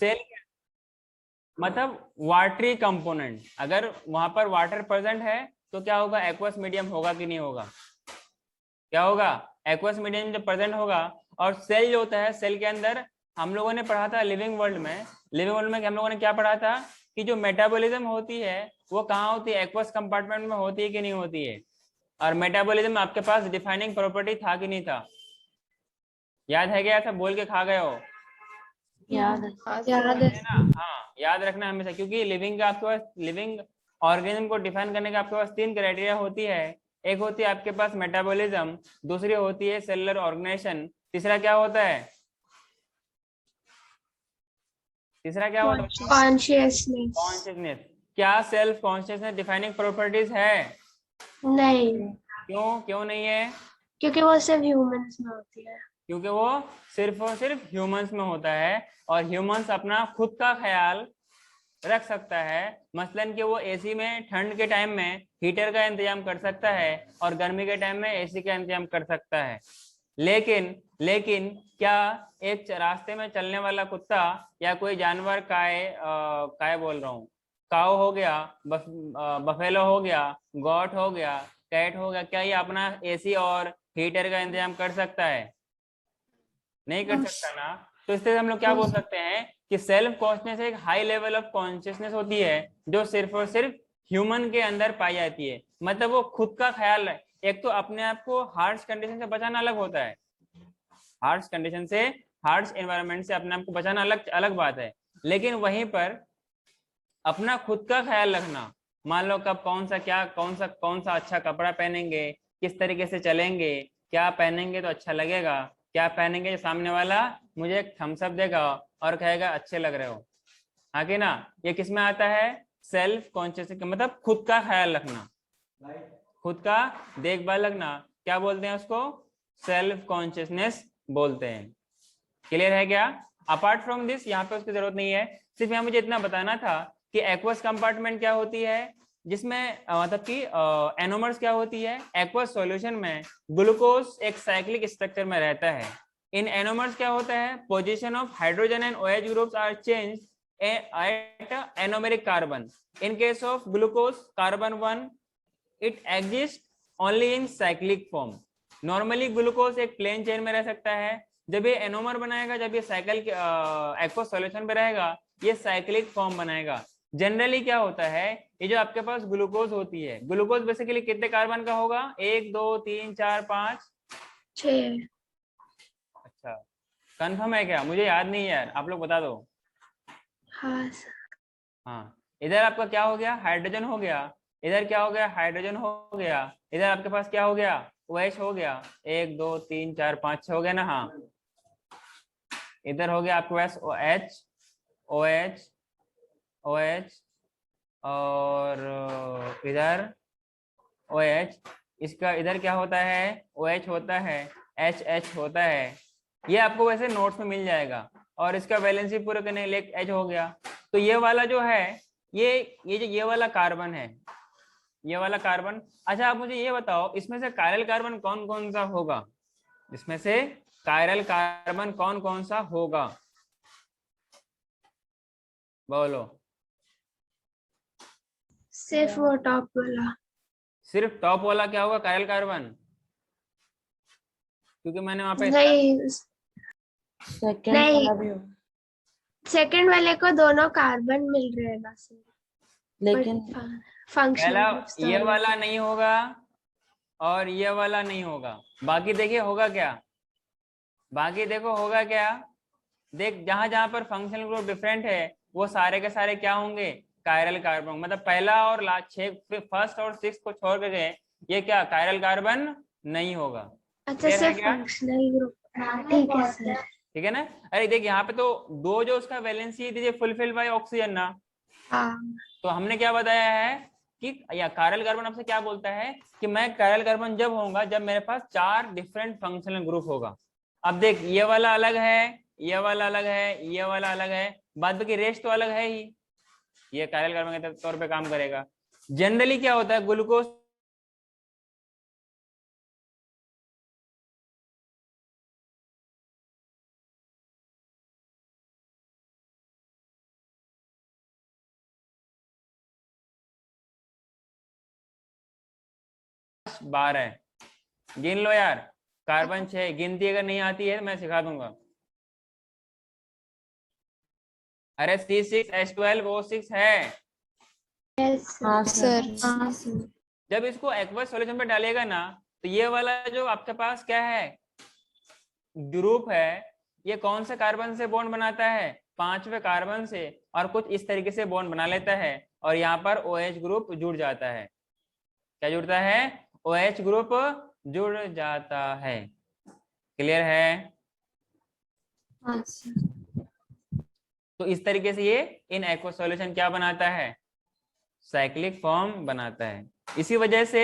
Cell मतलब watery component, अगर वहां पर वाटर प्रेजेंट है तो क्या होगा, एक्वस मीडियम होगा कि नहीं होगा, क्या होगा, एक्वस मीडियम जब प्रेजेंट होगा। और सेल जो होता है, सेल के अंदर हम लोगों ने पढ़ा था लिविंग वर्ल्ड में, लिविंग वर्ल्ड में हम लोगों ने क्या पढ़ा था कि जो मेटाबॉलिज्म होती है वो कहाँ होती है, एक्वस कंपार्टमेंट में होती है कि नहीं होती है। और मेटाबॉलिज्म आपके पास डिफाइनिंग प्रॉपर्टी था कि नहीं था, याद है क्या, ऐसा बोल के खा गए हो, याद याद है ना। हाँ, याद रखना हमेशा, क्योंकि लिविंग का आपके पास, लिविंग ऑर्गेनिज्म को डिफाइन करने का आपके पास 3 क्राइटेरिया होती है। एक होती है आपके पास मेटाबॉलिज्म, दूसरी होती है सेलुलर ऑर्गेनाइजेशन, तीसरा क्या होता है, तीसरा क्या होता है, कॉन्शियसनेस। कॉन्शियसनेस। क्या सेल्फ कॉन्शियसनेस डिफाइनिंग प्रॉपर्टीज है, नहीं, क्यों क्यों नहीं है, क्योंकि वो सिर्फ ह्यूमंस में होती है। क्योंकि वो सिर्फ और सिर्फ ह्यूमंस में होता है, और ह्यूमंस अपना खुद का ख्याल रख सकता है। मसलन कि वो एसी में ठंड के टाइम में हीटर का इंतजाम कर सकता है और गर्मी के टाइम में एसी का इंतजाम कर सकता है। लेकिन लेकिन क्या एक रास्ते में चलने वाला कुत्ता या कोई जानवर, काय बोल रहा हूँ, काऊ हो गया, बफेलो हो गया, गॉट हो गया, कैट हो गया, क्या ये अपना एसी और हीटर का इंतजाम कर सकता है, नहीं कर सकता ना। तो इससे हम लोग क्या बोल सकते हैं कि सेल्फ कॉन्शियसनेस एक हाई लेवल ऑफ कॉन्शियसनेस होती है जो सिर्फ और सिर्फ ह्यूमन के अंदर पाई जाती है। मतलब वो खुद का ख्याल है। एक तो अपने आप को हार्श कंडीशन से बचाना अलग होता है, हार्श कंडीशन से, हार्श एनवायरनमेंट से अपने आप को बचाना अलग अलग बात है, लेकिन वहीं पर अपना खुद का ख्याल रखना, मान लो कब कौन सा अच्छा कपड़ा पहनेंगे, किस तरीके से चलेंगे, क्या पहनेंगे तो अच्छा लगेगा, क्या पहनेंगे जो सामने वाला मुझे एक थम्स अप देगा और कहेगा अच्छे लग रहे हो, हाँ कि ना। ये किस में आता है, सेल्फ कॉन्शियस, मतलब खुद का ख्याल रखना, खुद का देखभाल रखना, क्या बोलते हैं उसको, सेल्फ कॉन्शियसनेस बोलते हैं। क्लियर है क्या। अपार्ट फ्रॉम दिस यहाँ पे उसकी जरूरत नहीं है, सिर्फ यहाँ मुझे इतना बताना था कि एक्वस कंपार्टमेंट क्या होती है, जिसमें मतलब कि एनोमर्स क्या होती है, एक्वस सॉल्यूशन में ग्लूकोज एक साइक्लिक स्ट्रक्चर में रहता है। इन एनोमर्स क्या होता है, position of hydrogen and OH groups are change at anomeric carbon. In case of glucose carbon 1 it exist only in cyclic form. Normally glucose एक प्लेन चेन में रह सकता है, जब ये एनोमर बनाएगा, जब ये साइकिल एक्वस सॉल्यूशन पे रहेगा, ये साइक्लिक फॉर्म बनाएगा। जनरली क्या होता है, ये जो आपके पास ग्लूकोज होती है, ग्लूकोज बेसिकली कितने कार्बन का होगा, 1 2 3 4 5 6। अच्छा, कंफर्म है क्या, मुझे याद नहीं है यार, आप लोग बता दो। हाँ हाँ, इधर आपका क्या हो गया, हाइड्रोजन हो गया, इधर क्या हो गया, हाइड्रोजन हो गया, इधर आपके पास क्या हो गया, OH हो गया, 1 2 3 4 5 6 हो गया ना। हाँ, इधर हो गया आपके पास OH OH OH और इधर OH, इसका इधर क्या होता है, OH होता है, HH होता है, ये आपको वैसे नोट्स में मिल जाएगा। और इसका वैलेंसी पूरे करने के लिए एक H हो गया। तो ये वाला जो है, ये जो ये वाला कार्बन है, ये वाला कार्बन। अच्छा, आप मुझे ये बताओ, इसमें से कायरल कार्बन कौन कौन सा होगा, इसमें से कायरल कार्बन कौन कौन सा होगा, बोलो। सिर्फ वो टॉप वाला। सिर्फ टॉप वाला क्या होगा, कायरल कार्बन, क्योंकि मैंने वहां पे नहीं, सेकंड नहीं, वाला भी होगा, सेकंड वाले को दोनों कार्बन मिल रहे हैं ना सर, लेकिन पहला फंक्शनल ग्रुप्स तो ये अलग वाला है। नहीं होगा और ये वाला नहीं होगा, बाकी देखिए होगा क्या, बाकी देखो होगा क्या, देख जहां जहां पर फंक्शनल ग्रुप डिफरेंट है वो सारे के सारे क्या होंगे, कायरल कार्बन। मतलब पहला और लास्ट, फर्स्ट और सिक्स को छोड़ के गए, ये क्या कायरल कार्बन नहीं होगा। अच्छा, क्लियर है सिर्फ क्या, फंक्शनल ग्रुप, ठीक है सर। ठीक है ना। अरे देख यहाँ पे तो दो जो उसका वैलेंसी दीजिए फुलफिल बाय ऑक्सीजन ना, हाँ, तो हमने क्या बताया है कि या कायरल कार्बन आपसे क्या बोलता है कि मैं कायरल कार्बन जब होऊंगा जब मेरे पास 4 डिफरेंट फंक्शनल ग्रुप होगा। अब देख ये वाला अलग है, ये वाला अलग है, ये वाला अलग है, बाद बाकी रेस्ट तो अलग है ही, ये कायरल कार्बन के तौर पे काम करेगा। जनरली क्या होता है, ग्लूकोज 12, गिन लो यार। कार्बन 6, गिनती अगर नहीं आती है तो मैं सिखा दूंगा। अरे C6H12O6 है। हाँ सर। जब इसको एक्वस सॉल्यूशन पे डालेगा ना, तो ये वाला जो आपके पास क्या है, ग्रुप है, ये कौन से कार्बन से बॉन्ड बनाता है, 5वें कार्बन से, और कुछ इस तरीके से बॉन्ड बना लेता है, और यहाँ पर OH ग्रुप जुड़ जाता है। क्या जुड़ता है? OH ग्रुप जुड़ जाता है। क्लियर है? तो इस तरीके से ये इन एक्वस सॉल्यूशन क्या बनाता है, साइक्लिक फॉर्म बनाता है। इसी वजह से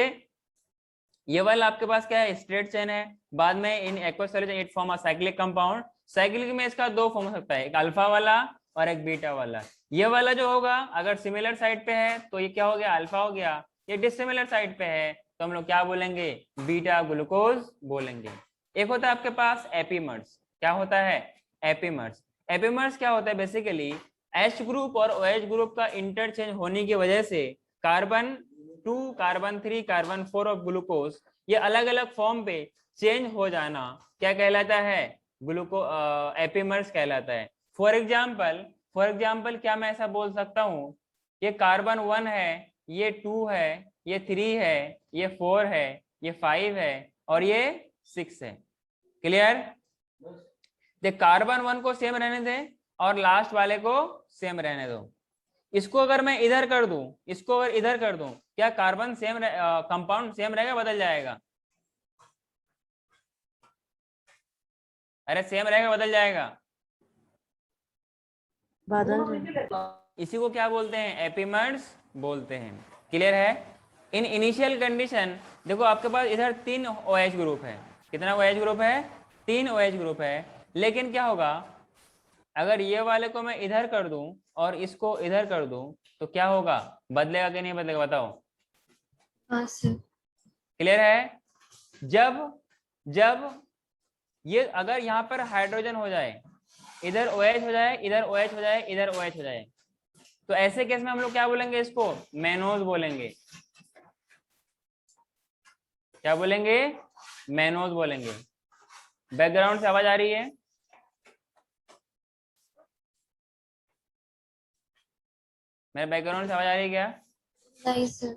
ये वाला आपके पास क्या है, स्ट्रेट चेन है। बाद में in aqueous solution it form a cyclic compound. Cyclic में इसका दो फॉर्म हो सकता है, एक अल्फा वाला और एक बीटा वाला। ये वाला जो होगा अगर सिमिलर साइड पे है तो ये क्या हो गया, अल्फा हो गया। ये डिसिमिलर साइड पे है तो हम लोग क्या बोलेंगे, बीटा ग्लूकोज बोलेंगे। एक होता है आपके पास एपीमर्स। क्या होता है? एपीमर्स। एपीमर्स क्या होता है, बेसिकली H ग्रुप और OH ग्रुप का इंटरचेंज होने की वजह से carbon 2, carbon 3, carbon 4 of glucose ये अलग अलग फॉर्म पे चेंज हो जाना क्या कहलाता है, एपीमर्स कहलाता है। फॉर एग्जाम्पल क्या मैं ऐसा बोल सकता हूँ, ये कार्बन 1 है, ये 2 है, ये 3 है, ये 4 है, ये 5 है और ये 6 है। क्लियर? कार्बन 1 को सेम रहने दें और लास्ट वाले को सेम रहने दो। इसको अगर मैं इधर कर दूं, इसको अगर इधर कर दूं, क्या कार्बन सेम कंपाउंड सेम रहेगा, बदल जाएगा? अरे सेम रहेगा, बदल जाएगा? बदल। इसी को क्या बोलते हैं, एपीमर्स बोलते हैं। क्लियर है? इन इनिशियल कंडीशन देखो आपके पास इधर 3 OH ग्रुप है। कितना OH ग्रुप है? 3 OH ग्रुप है। लेकिन क्या होगा अगर ये वाले को मैं इधर कर दूं और इसको इधर कर दूं तो क्या होगा, बदलेगा कि नहीं बदलेगा, बताओ। क्लियर है? जब ये अगर यहाँ पर हाइड्रोजन हो जाए, इधर OH हो जाए, इधर OH हो जाए, इधर OH हो जाए, तो ऐसे केस में हम लोग क्या बोलेंगे, इसको मेनोज बोलेंगे। क्या बोलेंगे? मेनोज बोलेंगे। बैकग्राउंड से आवाज आ रही है? मेरे बैकग्राउंड से आवाज आ रही है क्या? नहीं सर।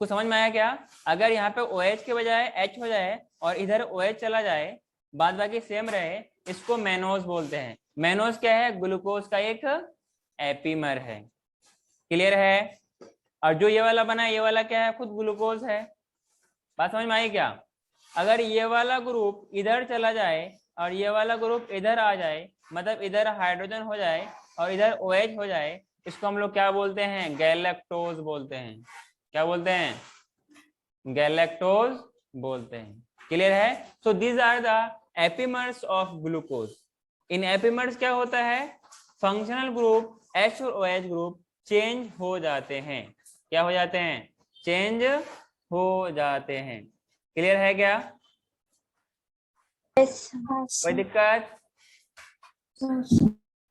कुछ समझ में आया क्या? अगर यहाँ पे OH के बजाय H हो जाए और इधर OH चला जाए, बाद बाकी सेम रहे, इसको मेनोज बोलते हैं। मेनोज क्या है? ग्लूकोज का एक एपीमर है। क्लियर है? और जो ये वाला बना है, ये वाला क्या है, खुद ग्लूकोज है। बात समझ में आई क्या? अगर ये वाला ग्रुप इधर चला जाए और ये वाला ग्रुप इधर आ जाए, मतलब इधर हाइड्रोजन हो जाए और इधर OH हो जाए, इसको हम लोग क्या बोलते हैं, गैलेक्टोज बोलते हैं। क्या बोलते हैं? गैलेक्टोज बोलते हैं। क्लियर है? So these are the epimers of glucose. इन एपीमर्स क्या होता है, फंक्शनल ग्रुप H और OH ग्रुप चेंज हो जाते हैं। क्या हो जाते हैं? चेंज हो जाते हैं। क्लियर है क्या? कोई दिक्कत?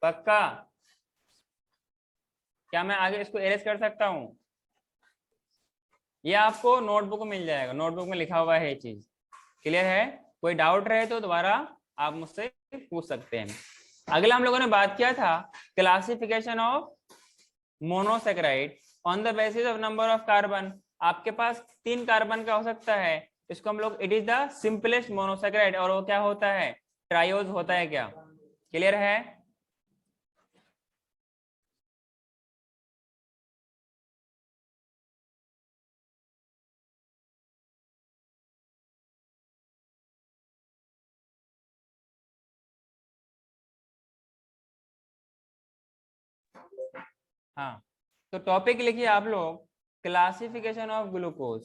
पक्का? क्या मैं आगे इसको एरेज कर सकता हूं? ये आपको नोटबुक में मिल जाएगा, नोटबुक में लिखा हुआ है ये चीज। क्लियर है? कोई डाउट रहे तो दोबारा आप मुझसे पूछ सकते हैं। अगला हम लोगों ने बात किया था classification of monosaccharide on the basis of number of carbon. आपके पास 3 कार्बन का हो सकता है, इसको हम लोग it is the simplest monosaccharide, और वो क्या होता है, ट्रायोज होता है। क्या क्लियर है? हाँ, तो टॉपिक लिखिए आप लोग, classification of glucose.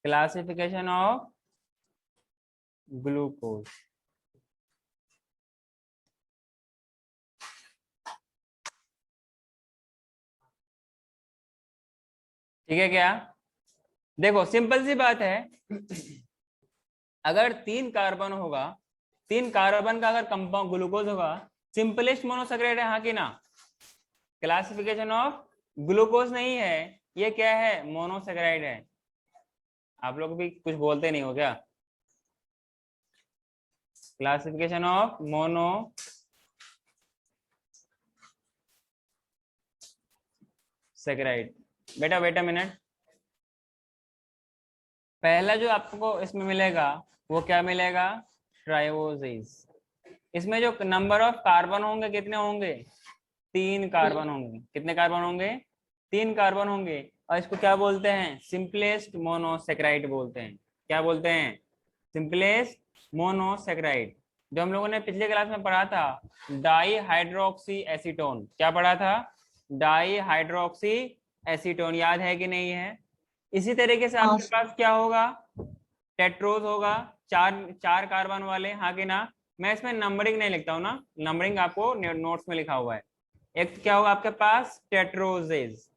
Classification of glucose. ठीक है क्या? देखो सिंपल सी बात है, अगर 3 कार्बन होगा, 3 कार्बन का अगर कंपाउंड ग्लूकोज होगा, सिंपलेस्ट मोनोसेकेराइड है, हाँ कि ना? क्लासिफिकेशन ऑफ ग्लूकोज नहीं है, ये क्या है, मोनोसेकेराइड है। आप लोग भी कुछ बोलते नहीं हो क्या? Classification of mono saccharide. बेटा वेट अ मिनट। पहला जो आपको इसमें मिलेगा वो क्या मिलेगा, ट्राइओजेज। इसमें जो नंबर ऑफ कार्बन होंगे कितने होंगे, 3 कार्बन होंगे। कितने कार्बन होंगे, 3 कार्बन होंगे। और इसको क्या बोलते हैं, सिंपलेस्ट मोनोसेकेराइड बोलते हैं। क्या बोलते हैं, सिंपलेस्ट मोनोसेकेराइड। जो हम लोगों ने पिछले क्लास में पढ़ा था, डाई हाइड्रोक्सी एसीटोन। क्या पढ़ा था, डाई हाइड्रोक्सी एसीटोन। याद है कि नहीं है? इसी तरीके से आपके पास क्या होगा, टेट्रोज होगा, 4 कार्बन वाले, हाँ कि ना? मैं इसमें नंबरिंग नहीं लिखता हूँ ना, नंबरिंग आपको नोट्स में लिखा हुआ है। एक क्या होगा आपके पास, टेट्रोजेज।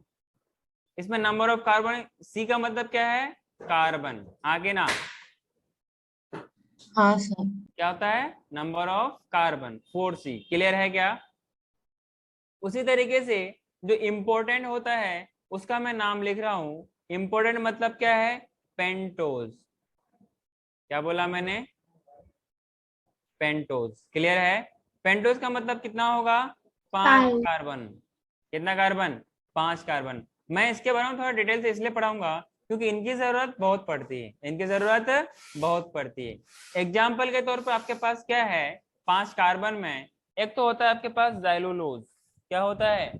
इसमें नंबर ऑफ कार्बन, सी का मतलब क्या है, कार्बन, आगे ना? हाँ सर। क्या होता है, number of carbon, 4C। Clear है क्या? उसी तरीके से जो इम्पोर्टेंट होता है उसका मैं नाम लिख रहा हूं। इम्पोर्टेंट मतलब क्या है, पेंटोज। क्या बोला मैंने, पेंटोज। क्लियर है? पेंटोज का मतलब कितना होगा, 5 5। कार्बन। कितना कार्बन, 5 कार्बन। मैं इसके बारे में थोड़ा डिटेल से इसलिए पढ़ाऊंगा क्योंकि इनकी जरूरत बहुत पड़ती है, इनकी जरूरत बहुत पड़ती है। एग्जाम्पल के तौर पर आपके पास क्या है, 5 कार्बन में एक तो होता है आपके पास जाइलुलोज। क्या होता है,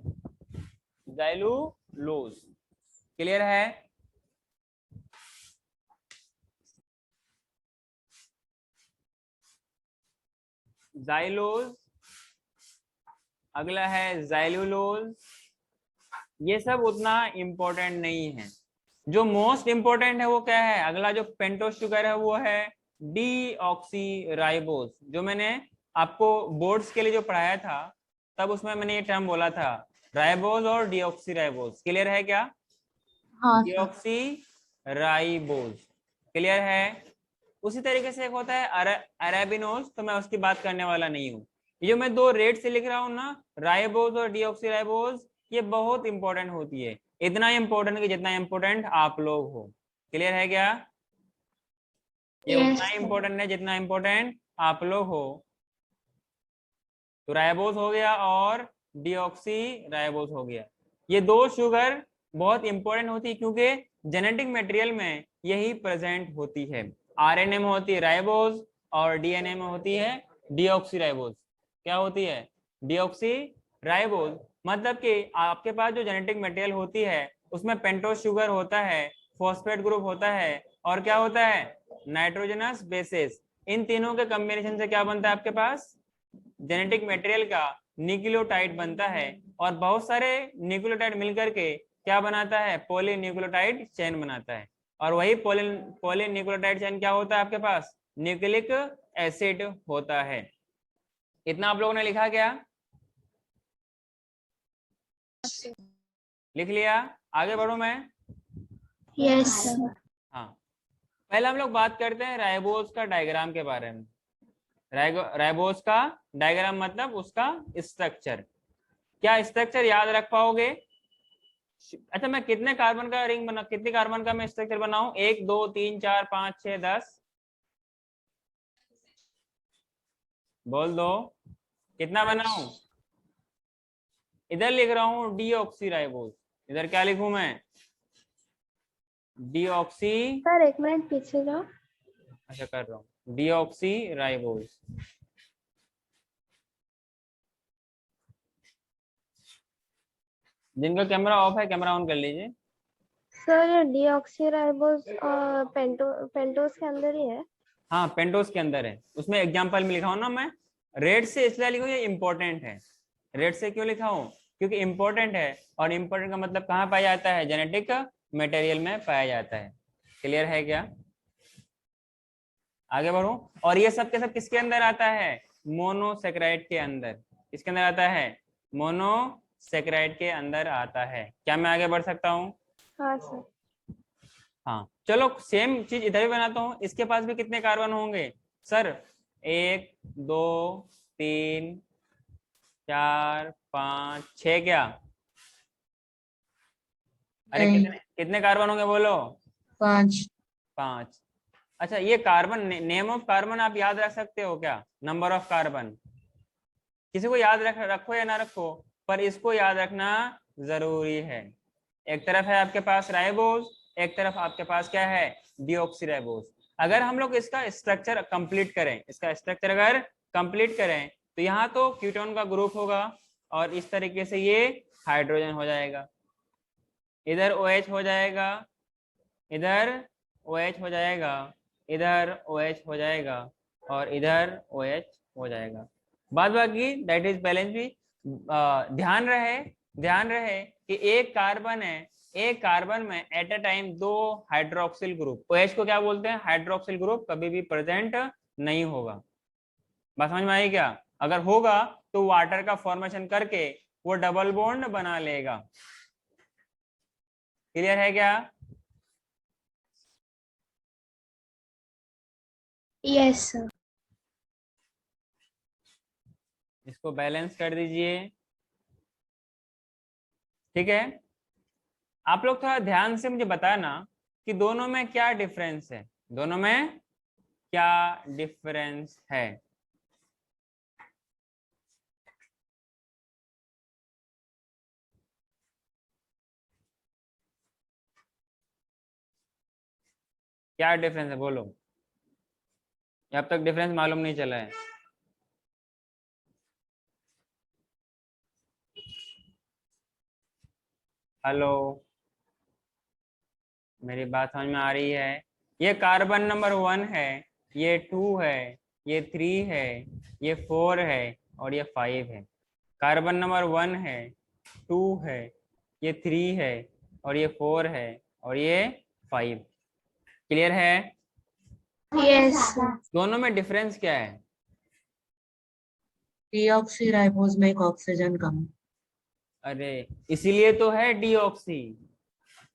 जाइलुलोज। क्लियर है? जाइलोज, अगला है जाइलुलोज। ये सब उतना इम्पोर्टेंट नहीं है। जो मोस्ट इम्पोर्टेंट है वो क्या है, अगला जो पेंटोस शुगर है वो है डीऑक्सीराइबोज। जो मैंने आपको बोर्ड्स के लिए जो पढ़ाया था तब उसमें मैंने ये टर्म बोला था, राइबोज और डीऑक्सीराइबोज। क्लियर है क्या, हाँ सर। डीऑक्सीराइबोज। क्लियर है? उसी तरीके से एक होता है अरेबिनोज, तो मैं उसकी बात करने वाला नहीं हूँ। ये जो मैं 2 रेट से लिख रहा हूँ ना, राइबोज और डीऑक्सीराइबोज, ये बहुत इंपॉर्टेंट होती है। इतना इंपॉर्टेंट कि जितना इंपॉर्टेंट आप लोग हो। क्लियर है क्या? ये यस उतना इंपॉर्टेंट है जितना इंपॉर्टेंट आप लोग हो। तो राइबोज हो गया और डीऑक्सी राइबोज हो गया। ये 2 शुगर बहुत इंपॉर्टेंट होती है क्योंकि जेनेटिक मटेरियल में यही प्रेजेंट होती है। आरएनए में होती है राइबोज और डीएनए में होती है डीऑक्सी राइबोज। क्या होती है, डीऑक्सी राइबोज। मतलब कि आपके पास जो जेनेटिक मटेरियल होती है उसमें पेंटोस शुगर होता है, फॉस्फेट ग्रुप होता है, और क्या होता है, नाइट्रोजनस बेसेस। इन तीनों के कॉम्बिनेशन से क्या बनता है आपके पास, जेनेटिक मटेरियल का न्यूक्लियोटाइड बनता है। और बहुत सारे न्यूक्लियोटाइड मिलकर के क्या बनाता है, पॉलीन्यूक्लियोटाइड चेन बनाता है। और वही पॉलीन्यूक्लियोटाइड चेन क्या होता है आपके पास, न्यूक्लिक एसिड होता है। इतना आप लोगों ने लिखा क्या, लिख लिया? आगे बढ़ू मैं? Yes sir. हाँ, पहले हम लोग बात करते हैं राइबोज का डायग्राम के बारे में। राइबोज का डायग्राम मतलब उसका स्ट्रक्चर। क्या स्ट्रक्चर याद रख पाओगे? अच्छा, मैं कितने कार्बन का रिंग बना, कितने कार्बन का मैं स्ट्रक्चर बनाऊं, 1 2 3 4 5 6 10? बोल दो, कितना बनाऊं? इधर लिख रहा हूं डीऑक्सीराइबोज। इधर क्या लिखूं मैं, डीऑक्सी। सर 1 मिनट पीछे जाओ। अच्छा कर रहा हूं, डीऑक्सीराइबोज। जिनका कैमरा ऑफ है कैमरा ऑन कर लीजिए। सर डीऑक्सीराइबोज पेंटोस के अंदर ही है। हाँ, पेंटोस के अंदर है। उसमें एग्जाम्पल में लिखा हूं ना मैं, रेड से इसलिए लिखा हूं ये इंपॉर्टेंट है। रेड से क्यों लिखा हूं, क्योंकि इंपॉर्टेंट है। और इंपॉर्टेंट का मतलब कहाँ पाया जाता है, जेनेटिक मटेरियल में पाया जाता है। क्लियर है क्या? आगे बढ़ो। और ये सब के सब किसके अंदर आता है, मोनोसेकेराइड के अंदर। किसके अंदर आता है, मोनोसेकेराइड के अंदर आता है। क्या मैं आगे बढ़ सकता हूँ? हाँ सर। हाँ चलो, सेम चीज इधर भी बनाता हूँ। इसके पास भी कितने कार्बन होंगे सर, 1 2 3 4 5 6, क्या अरे नहीं। कितने कितने कार्बन होंगे बोलो? 5। 5। अच्छा, ये कार्बन, नेम ऑफ कार्बन आप याद रख सकते हो क्या? नंबर ऑफ कार्बन किसी को याद रखो या ना रखो, पर इसको याद रखना जरूरी है। एक तरफ है आपके पास राइबोज, एक तरफ आपके पास क्या है? डीऑक्सीराइबोज। अगर हम लोग इसका स्ट्रक्चर कंप्लीट करें, इसका स्ट्रक्चर अगर कंप्लीट करें, तो यहाँ तो कीटोन का ग्रुप होगा और इस तरीके से ये हाइड्रोजन हो जाएगा, इधर OH हो जाएगा, इधर OH हो जाएगा, इधर OH हो जाएगा और इधर OH हो जाएगा। बाद बाकी दैट इज बैलेंस भी। ध्यान रहे कि एक कार्बन है, एक कार्बन में at a time 2 hydroxyl group, OH को क्या बोलते हैं? हाइड्रोक्सिल ग्रुप कभी भी प्रेजेंट नहीं होगा। बात समझ में आई क्या? अगर होगा तो वाटर का फॉर्मेशन करके वो डबल बॉन्ड बना लेगा। क्लियर है क्या? Yes sir. इसको बैलेंस कर दीजिए, ठीक है। आप लोग थोड़ा ध्यान से मुझे बताना कि दोनों में क्या डिफरेंस है, दोनों में क्या डिफरेंस है। क्या डिफरेंस है बोलो, अब तक डिफरेंस मालूम नहीं चला है? हेलो, मेरी बात समझ में आ रही है? ये कार्बन नंबर 1 है, ये 2 है, ये 3 है, ये 4 है और ये 5 है। कार्बन नंबर 1 है, 2 है, ये 3 है और ये 4 है और ये 5। क्लियर है? Yes sir. दोनों में डिफरेंस क्या है? डीऑक्सीराइबोज में एक ऑक्सीजन कम। अरे इसीलिए तो है डीऑक्सी,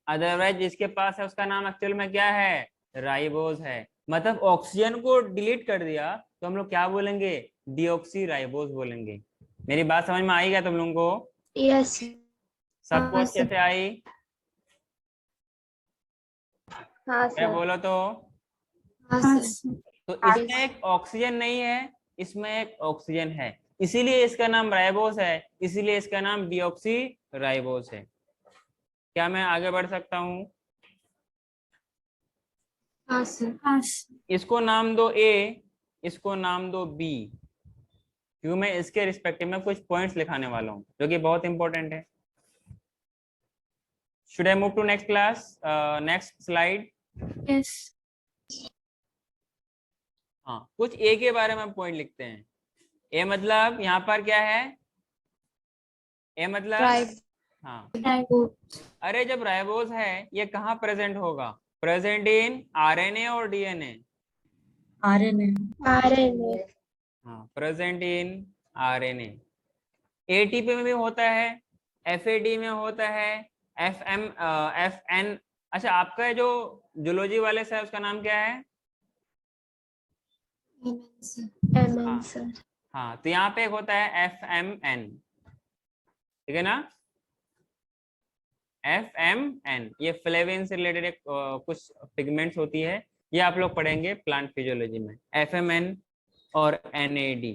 अदरवाइज जिसके पास है उसका नाम एक्चुअल में क्या है? राइबोज है। मतलब ऑक्सीजन को डिलीट कर दिया तो हम लोग क्या बोलेंगे? डीऑक्सी राइबोज बोलेंगे। मेरी बात समझ में आई क्या तुम लोगों को? यस सबको अच्छे से आई? हाँ क्या सर। बोलो तो? हाँ सर। तो इसमें एक ऑक्सीजन नहीं है, इसमें एक ऑक्सीजन है, इसीलिए इसका नाम राइबोज है, इसीलिए इसका नाम डीऑक्सी राइबोज है। क्या मैं आगे बढ़ सकता हूँ? हाँ सर। इसको नाम दो A, इसको नाम दो B, क्योंकि मैं इसके रिस्पेक्टिव में कुछ पॉइंट्स लिखाने वाला हूँ जो कि बहुत इंपॉर्टेंट है। Should I move to next class, next slide? Yes. हाँ, कुछ A के बारे में पॉइंट लिखते हैं। A मतलब यहाँ पर क्या है? A मतलब हाँ, अरे जब राइबोज है ये कहाँ प्रेजेंट होगा? प्रेजेंट इन RNA और DNA? आरएनए। आरएनए। हाँ, प्रेजेंट इन RNA। ATP में भी होता है, FAD में होता है, FN। अच्छा, आपका जो जूलॉजी वाले सर उसका नाम क्या है? MN sir. हाँ, तो यहाँ पे एक होता है FMN, ठीक है ना? FMN ये फ्लेविन से रिलेटेड एक कुछ पिगमेंट्स होती है, ये आप लोग पढ़ेंगे प्लांट फिजियोलॉजी में। FMN और NAD,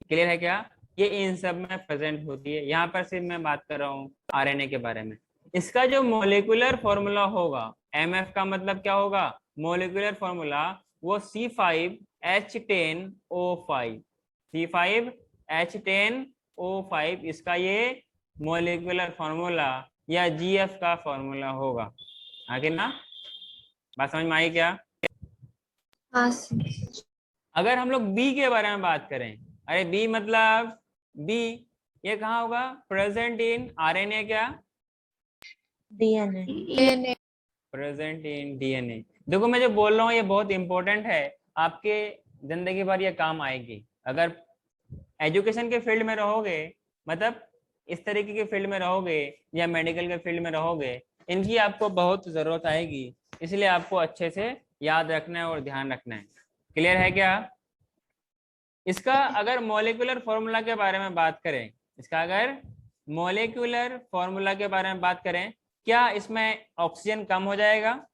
क्लियर है क्या? ये इन सब में प्रेजेंट होती है। यहाँ पर सिर्फ मैं बात कर रहा हूँ RNA के बारे में। इसका जो मोलिकुलर फॉर्मूला होगा, MF का मतलब क्या होगा? मोलिकुलर फॉर्मूला वो C5H10O5, C5H10O5 इसका ये मोलिकुलर फॉर्मूला या GF का फॉर्मूला होगा। आगे ना, बात समझ में आई क्या? हाँ सर। अगर हम लोग B के बारे में बात करें, अरे B मतलब B ये कहाँ होगा? प्रेजेंट इन RNA क्या? डीएनए। Present in DNA। देखो मैं जो बोल रहा हूँ ये बहुत इंपॉर्टेंट है, आपके जिंदगी भर ये काम आएगी। अगर एजुकेशन के फील्ड में रहोगे, मतलब इस तरीके के फील्ड में रहोगे या मेडिकल के फील्ड में रहोगे, इनकी आपको बहुत जरूरत आएगी, इसलिए आपको अच्छे से याद रखना है और ध्यान रखना है। क्लियर है क्या? इसका अगर मॉलिक्यूलर फॉर्मूला के बारे में बात करें, इसका अगर मॉलिक्यूलर फॉर्मूला के बारे में बात करें क्या इसमें ऑक्सीजन कम हो जाएगा?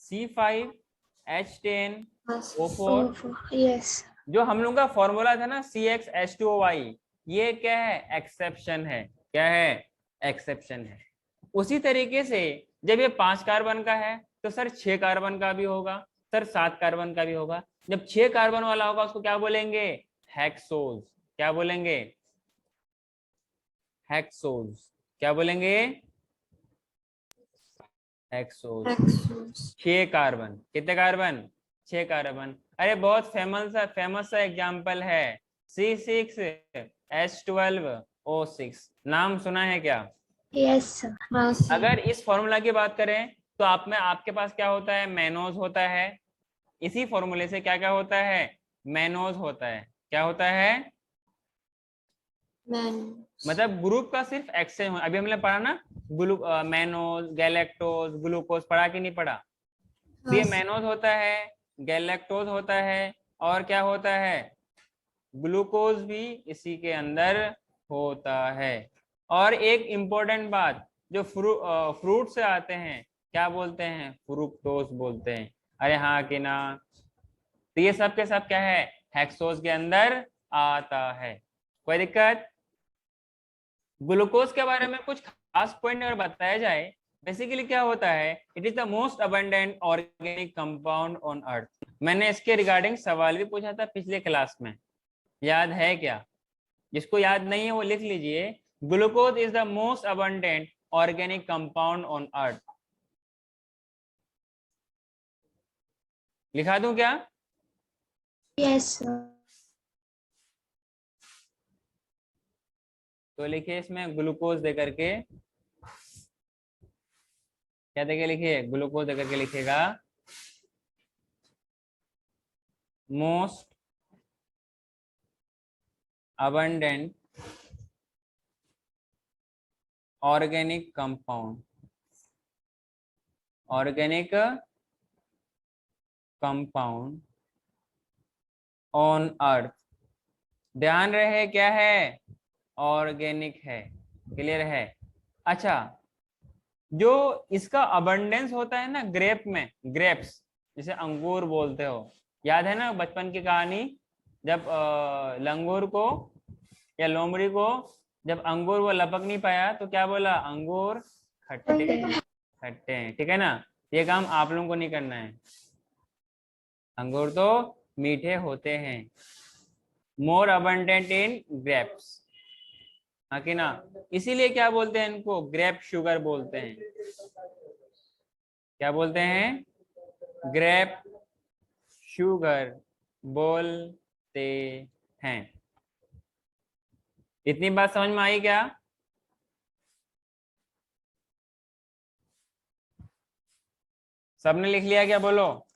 C5H10O4 yes. जो हम लोग का फॉर्मूला था ना CxH2OY, ये क्या है? एक्सेप्शन है। क्या है? एक्सेप्शन है। उसी तरीके से जब ये 5 कार्बन का है तो सर 6 कार्बन का भी होगा, सर 7 कार्बन का भी होगा। जब 6 कार्बन वाला होगा उसको क्या बोलेंगे? हेक्सोज। क्या बोलेंगे? हेक्सोज। क्या बोलेंगे? हेक्सोज। 6 कार्बन। कितने कार्बन? 6 कार्बन। अरे बहुत फेमस सा एग्जांपल है C6H12O6। नाम सुना है क्या? Yes sir. हाँ सर। अगर इस फॉर्मूला की बात करें तो आप में आपके पास क्या होता है? मेनोज होता है। इसी फॉर्मूले से क्या क्या होता है? मेनोज होता है। क्या होता है? मतलब ग्रुप का सिर्फ एक्सचेंज। अभी हमने पढ़ा ना, मेनोज, गैलेक्टोज, ग्लूकोज, पढ़ा कि नहीं पढ़ा? तो ये मेनोज होता है, गैलेक्टोज होता है, और क्या होता है? ग्लूकोज भी इसी के अंदर होता है। और एक इम्पोर्टेंट बात, जो फ्रूट से आते हैं क्या बोलते हैं? फ्रुक्टोज बोलते हैं। अरे हाँ कि ना? तो ये सब के सब क्या है? हेक्सोज के अंदर आता है। कोई दिक्कत? ग्लूकोज के बारे में कुछ खास पॉइंट अगर बताया जाए, बेसिकली क्या होता है? It is the most abundant organic compound on earth. मैंने इसके रिगार्डिंग सवाल भी पूछा था पिछले क्लास में, याद है क्या? जिसको याद नहीं है वो लिख लीजिए, glucose is the most abundant organic compound on earth. लिखा दूं क्या? Yes sir. तो लिखिए इसमें ग्लूकोज देकर के, क्या देके लिखिए? ग्लूकोज देकर के लिखिएगा most abundant organic compound on earth। ध्यान रहे क्या है? ऑर्गेनिक है। क्लियर है? अच्छा, जो इसका अबंडेंस होता है ना ग्रेप में, ग्रेप्स जिसे अंगूर बोलते हो, याद है ना बचपन की कहानी? जब लंगूर को या लोमड़ी को जब अंगूर वो लपक नहीं पाया तो क्या बोला? अंगूर खट्टे खट्टे हैं। ठीक है ना? ये काम आप लोगों को नहीं करना है, अंगूर तो मीठे होते हैं। मोर अबंडेंट इन ग्रेप्स, हाँ कि ना? इसीलिए क्या बोलते हैं इनको? ग्रेप शुगर बोलते हैं। क्या बोलते हैं? ग्रेप शुगर बोलते हैं। इतनी बात समझ में आई क्या? सबने लिख लिया क्या? बोलो।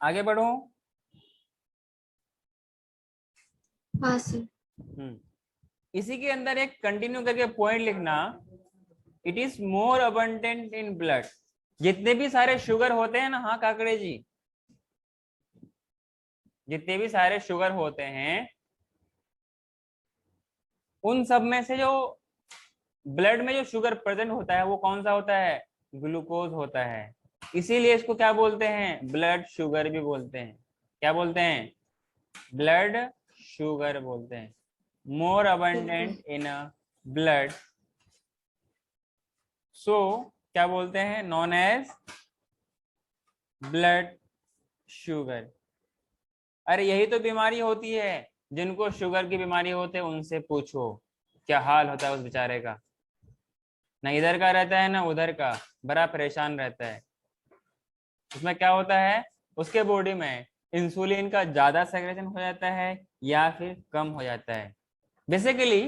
आगे बढ़ो। हाँ सर। इसी के अंदर एक कंटिन्यू करके पॉइंट लिखना, it is more abundant in blood. जितने भी सारे शुगर होते हैं ना, हाँ काकड़े जी, जितने भी सारे शुगर होते हैं उन सब में से जो ब्लड में जो शुगर प्रेजेंट होता है वो कौन सा होता है? ग्लूकोज होता है। इसीलिए इसको क्या बोलते हैं? ब्लड शुगर भी बोलते हैं। क्या बोलते हैं? ब्लड शुगर बोलते हैं। मोर अबंडेंट इन ब्लड, सो क्या बोलते हैं? Known as blood sugar. अरे यही तो बीमारी होती है, जिनको शुगर की बीमारी होती है उनसे पूछो क्या हाल होता है उस बेचारे का। ना इधर का रहता है ना उधर का, बड़ा परेशान रहता है। उसमें क्या होता है? उसके बॉडी में इंसुलिन का ज्यादा सेक्रेशन हो जाता है या फिर कम हो जाता है। बेसिकली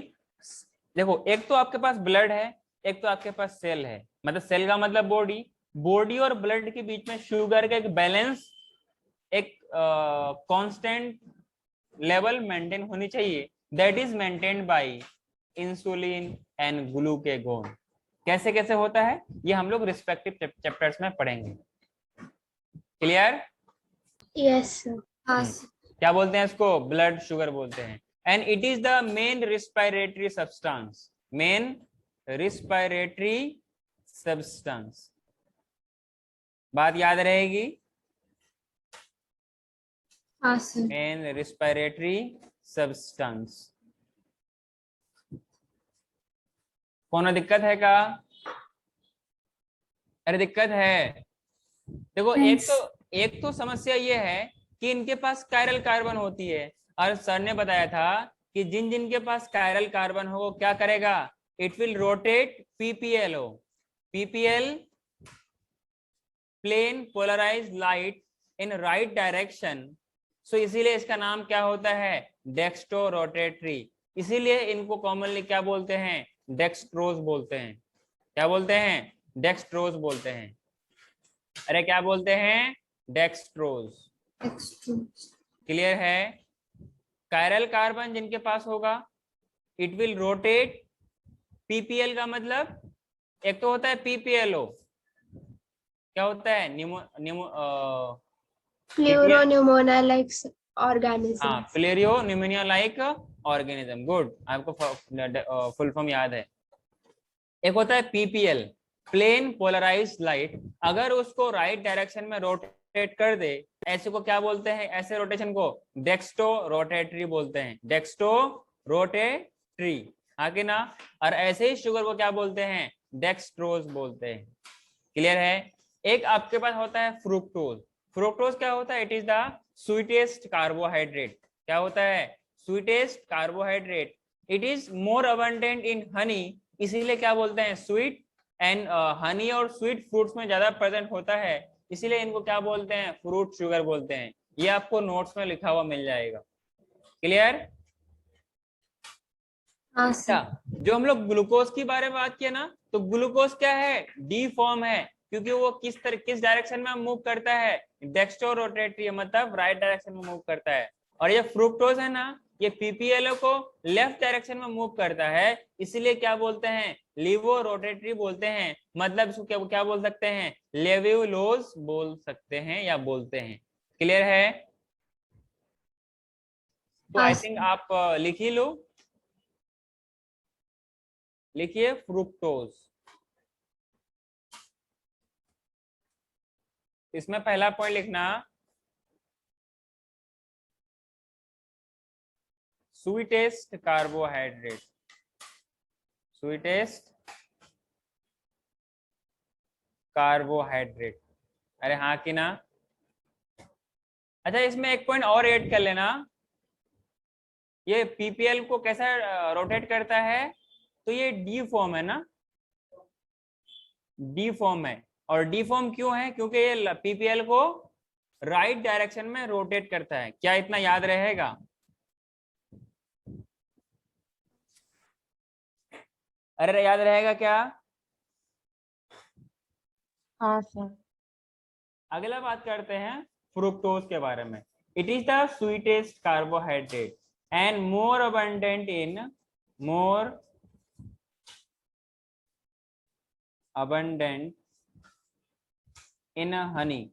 देखो, एक तो आपके पास ब्लड है, एक तो आपके पास सेल है। मतलब सेल का मतलब बॉडी, बॉडी और ब्लड के बीच में शुगर का एक बैलेंस कांस्टेंट लेवल मेंटेन होनी चाहिए, that is maintained by insulin and glucagon. कैसे कैसे होता है ये हम लोग रिस्पेक्टिव चैप्टर्स में पढ़ेंगे। क्लियर? Yes sir. हाँ सर। क्या बोलते हैं इसको? ब्लड शुगर बोलते हैं। And it is the main respiratory substance, main respiratory substance. बात याद रहेगी? हाँ सर। Main respiratory substance. कोनो दिक्कत है का? अरे दिक्कत है। देखो एक तो समस्या ये है कि इनके पास कायरल कार्बन होती है, और सर ने बताया था कि जिन जिन के पास कायरल कार्बन हो वो क्या करेगा? It will rotate PPLO, PPL plane polarised light in right direction. So इसीलिए इसका नाम क्या होता है? Dextro rotatory. इसीलिए इनको कॉमनली क्या बोलते हैं? डेक्स्ट्रोज बोलते हैं। क्या बोलते हैं? डेक्स्ट्रोज बोलते हैं। अरे क्या बोलते हैं? डेक्स्ट्रोज। क्लियर है? कायरल कार्बन जिनके पास होगा इट विल रोटेट, पीपीएल का मतलब एक तो होता है पीपीएलओ, क्या होता है? प्लूरोन्यूमोना लाइक ऑर्गेनिज्म। हाँ, प्लेरियो न्यूमोनिया लाइक ऑर्गेनिज्म। गुड, आपको फुल फॉर्म याद है। एक होता है पीपीएल, प्लेन पोलराइज्ड लाइट। अगर उसको राइट डायरेक्शन में रोटेट कर दे, ऐसे को क्या बोलते हैं? ऐसे रोटेशन को डेक्स्टो रोटेटरी बोलते हैं। डेक्स्टो रोटेटरी, हाँ कि ना? और ऐसे ही शुगर को क्या बोलते हैं? डेक्स्ट्रोज बोलते हैं। क्लियर है? एक आपके पास होता है फ्रुक्टोज। फ्रुक्टोज क्या होता है? It is the sweetest carbohydrate. क्या होता है? Sweetest carbohydrate. It is more abundant इन हनी, इसीलिए क्या बोलते हैं? स्वीट। एंड हनी और स्वीट फ्रूट्स में ज्यादा प्रेजेंट होता है, इसीलिए इनको क्या बोलते हैं? फ्रूट शुगर बोलते हैं। ये आपको नोट्स में लिखा हुआ मिल जाएगा। क्लियर? हाँ अच्छा, सर। जो हम लोग ग्लूकोज की बारे में बात किया ना, तो ग्लूकोज क्या है? डी फॉर्म है, क्योंकि वो किस डायरेक्शन में मूव करता है? डेक्स्ट्रो रोटेटरी, मतलब राइट डायरेक्शन में मूव करता है। और ये फ्रुक्टोज है ना, ये पीपीएलओ को लेफ्ट डायरेक्शन में मूव करता है, इसीलिए क्या बोलते हैं? लीवो रोटेटरी बोलते हैं। मतलब इसको क्या बोल सकते हैं? लेव्युलोज बोल सकते हैं या बोलते हैं। क्लियर है? तो हाँ आई थिंक सर। आप लिख ही लो। लिखिए फ्रुक्टोज। इसमें पहला पॉइंट लिखना, स्वीटेस्ट कार्बोहाइड्रेट। Sweetest carbohydrate. अरे हाँ कि ना? अच्छा, इसमें एक पॉइंट और ऐड कर लेना, ये पीपीएल को कैसा रोटेट करता है? तो ये डी फॉर्म है ना, डी फॉर्म है। और डी फॉर्म क्यों है? क्योंकि ये पीपीएल को राइट डायरेक्शन में रोटेट करता है। क्या इतना याद रहेगा? अरे याद रहेगा क्या? हाँ सर। अगला बात करते हैं फ्रुक्टोज के बारे में। It is the sweetest carbohydrate and more abundant in Honey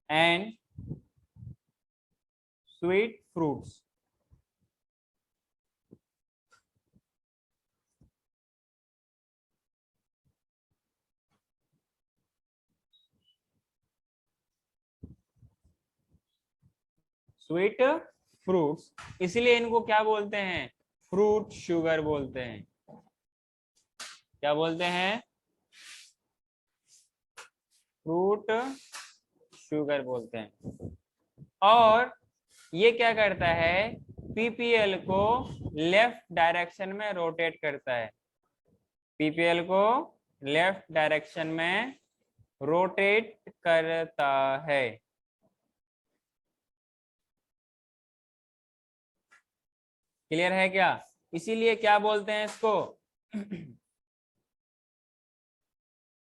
and sweet fruits. Sweet fruits, इसलिए इनको क्या बोलते हैं? फ्रूट शुगर बोलते हैं। क्या बोलते हैं? फ्रूट शुगर बोलते हैं। और ये क्या करता है? पीपीएल को लेफ्ट डायरेक्शन में रोटेट करता है। पीपीएल को लेफ्ट डायरेक्शन में रोटेट करता है। क्लियर है क्या? इसीलिए क्या बोलते हैं इसको?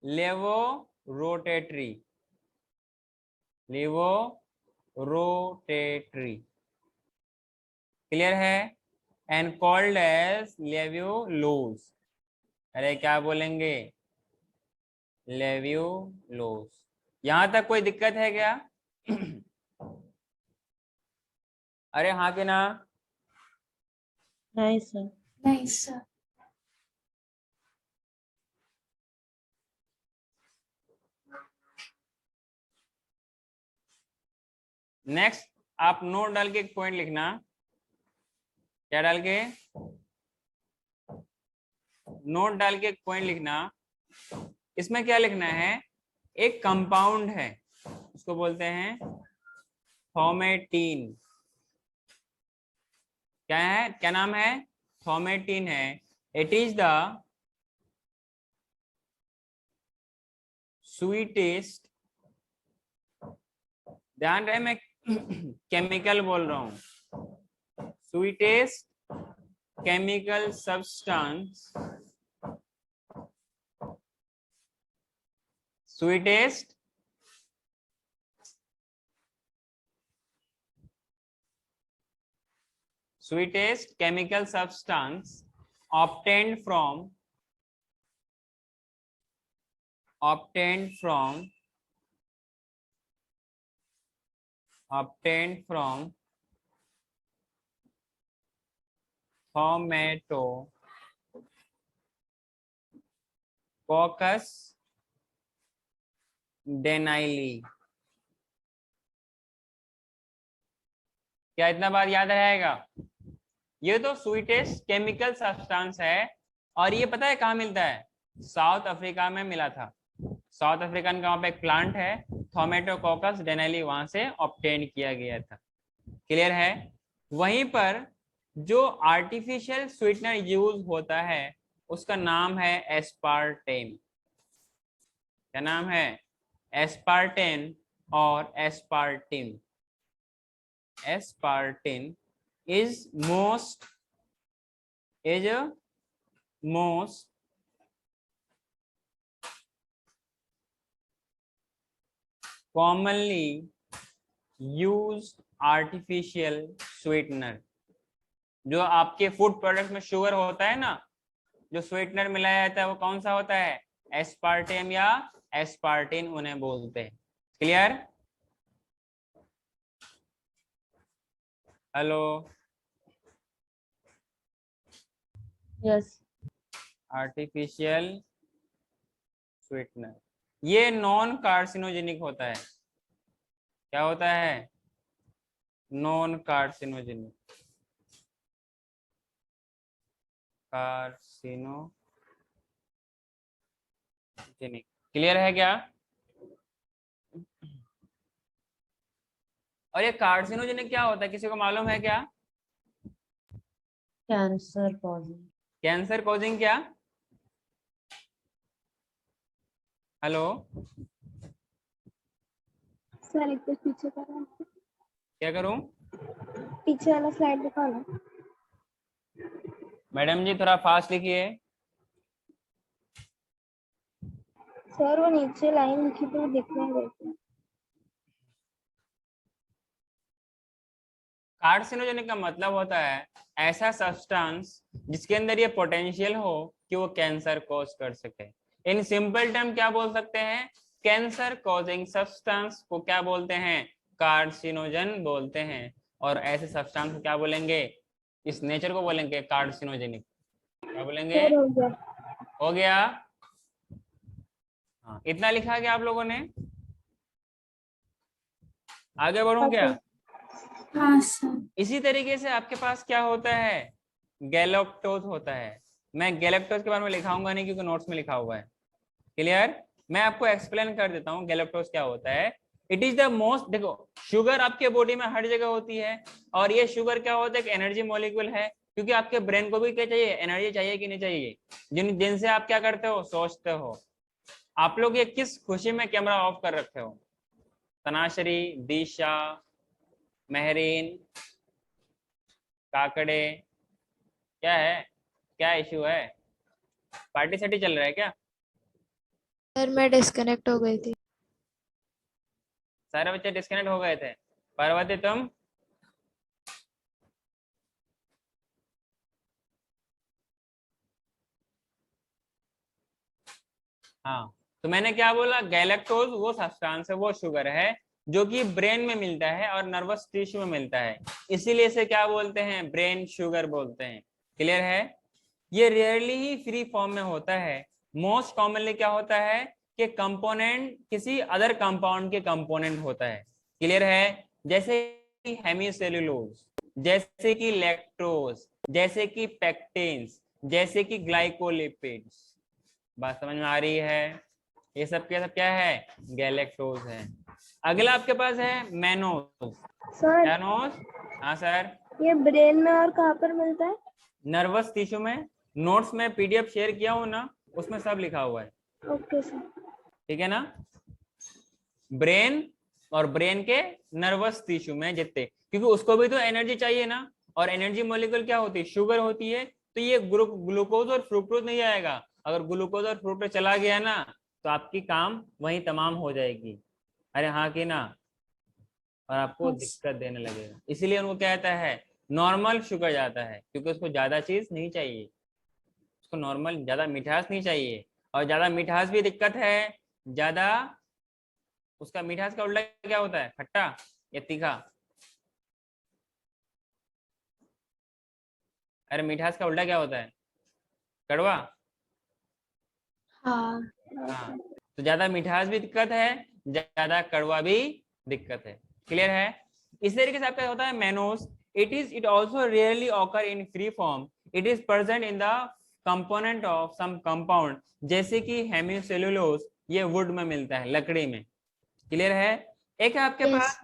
लेवो रोटेटरी। लेवोरोटेटरी, क्लियर है, एंड कॉल्ड एज लेव्युलोज। अरे क्या बोलेंगे, लेव्युलोज। यहां तक कोई दिक्कत है क्या? अरे हाँ कि ना? नहीं सर। नहीं सर। नेक्स्ट आप नोट डाल के एक पॉइंट लिखना। क्या डाल के? नोट डाल के एक पॉइंट लिखना। इसमें क्या लिखना है, एक कंपाउंड है उसको बोलते हैं थॉमेटीन। क्या है, क्या नाम है? थॉमेटीन है। इट इज द स्वीटेस्ट, ध्यान रहे मैं केमिकल बोल रहा हूं, sweetest chemical substance, sweetest chemical substance obtained from Tomatococcus denali। क्या इतना बात याद रहेगा? ये तो स्वीटेस्ट केमिकल सब्सटेंस है, और ये पता है कहाँ मिलता है? साउथ अफ्रीका में मिला था। साउथ अफ्रीकन का वहां पे एक प्लांट है थोमेटोकोकस डेनेली, वहां से ऑब्टेन किया गया था। क्लियर है? वहीं पर जो आर्टिफिशियल स्वीटनर यूज होता है उसका नाम है एस्पार्टेन। क्या नाम है? एस्पार्टेन और एस्पार्टिन। एस्पार्टिन is most commonly used artificial sweetener। जो आपके फूड प्रोडक्ट में शुगर होता है ना, जो स्वीटनर मिलाया जाता है वो कौन सा होता है? एस्पार्टेम या एस्पार्टिन उन्हें बोलते हैं। Clear? Hello? Yes. Artificial sweetener ये नॉन कार्सिनोजेनिक होता है। क्या होता है? Non carcinogenic. कार्सिनोजेनिक, क्लियर है क्या? और ये कार्सिनोजेनिक क्या होता है, किसी को मालूम है क्या? Cancer causing. कैंसर कॉजिंग क्या? हेलो? सर एक तो पीछे करो, क्या करूं? पीछे वाला स्लाइड दिखाओ ना। मैडम जी थोड़ा फास्ट लिखिए। सर वो नीचे लाइन लिखी तो दिखने देते हैं। कार्सिनोजेनिक का मतलब होता है ऐसा सब्सटेंस जिसके अंदर ये पोटेंशियल हो कि वो कैंसर कॉज कर सके। इन सिंपल टर्म क्या बोल सकते हैं? कैंसर कॉजिंग सब्सटेंस को क्या बोलते हैं? कार्सिनोजन बोलते हैं। और ऐसे सब्सटेंस को क्या बोलेंगे? इस नेचर को बोलेंगे कार्सिनोजेनिक। क्या बोलेंगे? सर हो गया। हो गया? हाँ, इतना लिखा गया आप लोगों ने। आगे बढ़ूं क्या? हाँ सर। इसी तरीके से आपके पास क्या होता है? गैलेक्टोज होता है। मैं गैलेक्टोज के बारे में लिखाऊंगा नहीं क्योंकि नोट्स में लिखा हुआ है। क्लियर? मैं आपको एक्सप्लेन कर देता हूँ गैलेक्टोज क्या होता है। इट इज द मोस्ट, देखो शुगर आपके बॉडी में हर जगह होती है, और ये शुगर क्या होता है? एक एनर्जी मॉलिक्यूल है, क्योंकि आपके ब्रेन को भी क्या चाहिए? एनर्जी चाहिए कि नहीं चाहिए? जिनसे आप क्या करते हो? सोचते हो। आप लोग ये किस खुशी में कैमरा ऑफ कर रखे हो? तनाशरी, दिशा, महरीन, काकड़े, क्या है? क्या इशू है? पार्टी सार्टी चल रहा है क्या? सर मैं डिस्कनेक्ट हो गई थी। सारे बच्चे डिस्कनेक्ट हो गए थे। पार्वती तुम? हाँ, तो मैंने क्या बोला, गैलेक्टोज वो सब्सटेंस है, वो शुगर है जो कि ब्रेन में मिलता है और नर्वस टिश्यू में मिलता है, इसीलिए इसे क्या बोलते हैं, ब्रेन शुगर बोलते हैं। क्लियर है? ये रेयरली ही फ्री फॉर्म में होता है। मोस्ट कॉमनली क्या होता है कि कंपोनेंट किसी अदर कंपाउंड के कंपोनेंट होता है। क्लियर है? जैसे कि हेमीसेल्यूलोज, जैसे कि लैक्टोज, जैसे कि पेक्टिन्स, जैसे कि ग्लाइकोलिपिड्स। बात समझ में आ रही है? ये सब क्या है, गैलेक्टोज है। अगला आपके पास है मैनोज। सर मैनोज, हाँ सर। ये ब्रेन में और कहाँ पर मिलता है? नर्वस टिश्यू में। नोट्स में पीडीएफ शेयर किया हो ना, उसमें सब लिखा हुआ है। Okay sir. ठीक है ना? ब्रेन और ब्रेन के नर्वस टिश्यू में जितने, क्योंकि उसको भी तो एनर्जी चाहिए ना, और एनर्जी मॉलिक्यूल क्या होती है, शुगर होती है। तो ये ग्लूकोज और फ्रुक्टोज नहीं आएगा। अगर ग्लूकोज और फ्रुक्टोज चला गया ना, तो आपकी काम वहीं तमाम हो जाएगी। अरे हाँ कि ना? और आपको दिक्कत देने लगेगा। इसीलिए उनको क्या कहता है, नॉर्मल शुगर जाता है, क्योंकि उसको ज्यादा चीज नहीं चाहिए, उसको नॉर्मल, ज्यादा मिठास नहीं चाहिए। और ज्यादा मिठास भी दिक्कत है। ज्यादा, उसका मिठास का उल्टा क्या होता है, खट्टा या तीखा? अरे मिठास का उल्टा क्या होता है, कड़वा। हाँ। हाँ, तो ज्यादा मिठास भी दिक्कत है, ज्यादा कड़वा भी दिक्कत है। क्लियर है? इस तरीके से आपका होता है mannose. It also rarely occur in free form. It is present in the component of some compound, जैसे कि हेमीसेल्यूलोज, ये वुड में मिलता है, लकड़ी में। क्लियर है? एक है आपके पास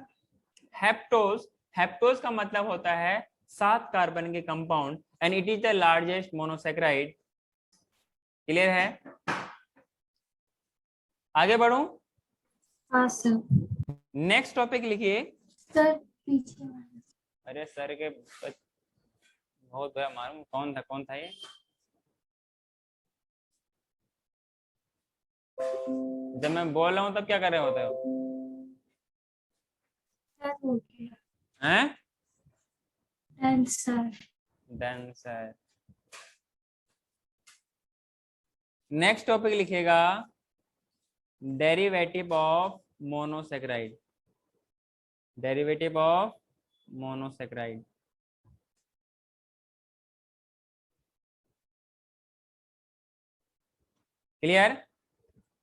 हेप्टोज। हेप्टोज का मतलब होता है 7 कार्बन के compound, and it is the largest monosaccharide. Clear है? आगे बढ़ूं? हाँ सर। नेक्स्ट टॉपिक लिखिए। सर पीछे। अरे सर के बहुत बुरा मालूम, कौन था ये? जब मैं बोल रहा हूँ तब क्या कर रहे होते हो? हैं? सर नेक्स्ट टॉपिक लिखिएगा, derivative of monosaccharide. Derivative of monosaccharide. Clear?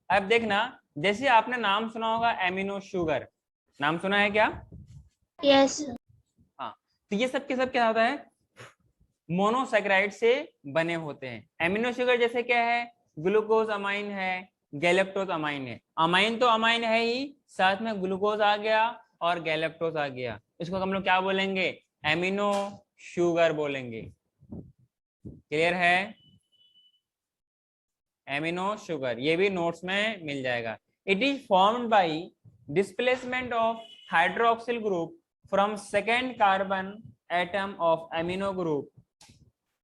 अब देखना, जैसे आपने नाम सुना होगा एमिनो शुगर, नाम सुना है क्या? यस। हाँ, तो ये सब के सब क्या होता है, मोनोसेक्राइड से बने होते हैं। एमिनो शुगर जैसे क्या है, ग्लूकोज अमाइन है, गैलेक्टोज अमाइन है। अमाइन तो अमाइन है ही, साथ में ग्लूकोज आ गया और गैलेक्टोज आ गया, इसको हम लोग क्या बोलेंगे, एमिनो शुगर बोलेंगे। क्लियर है? एमिनो शुगर, ये भी नोट्स में मिल जाएगा। It is formed by displacement of hydroxyl group from second carbon atom of amino group.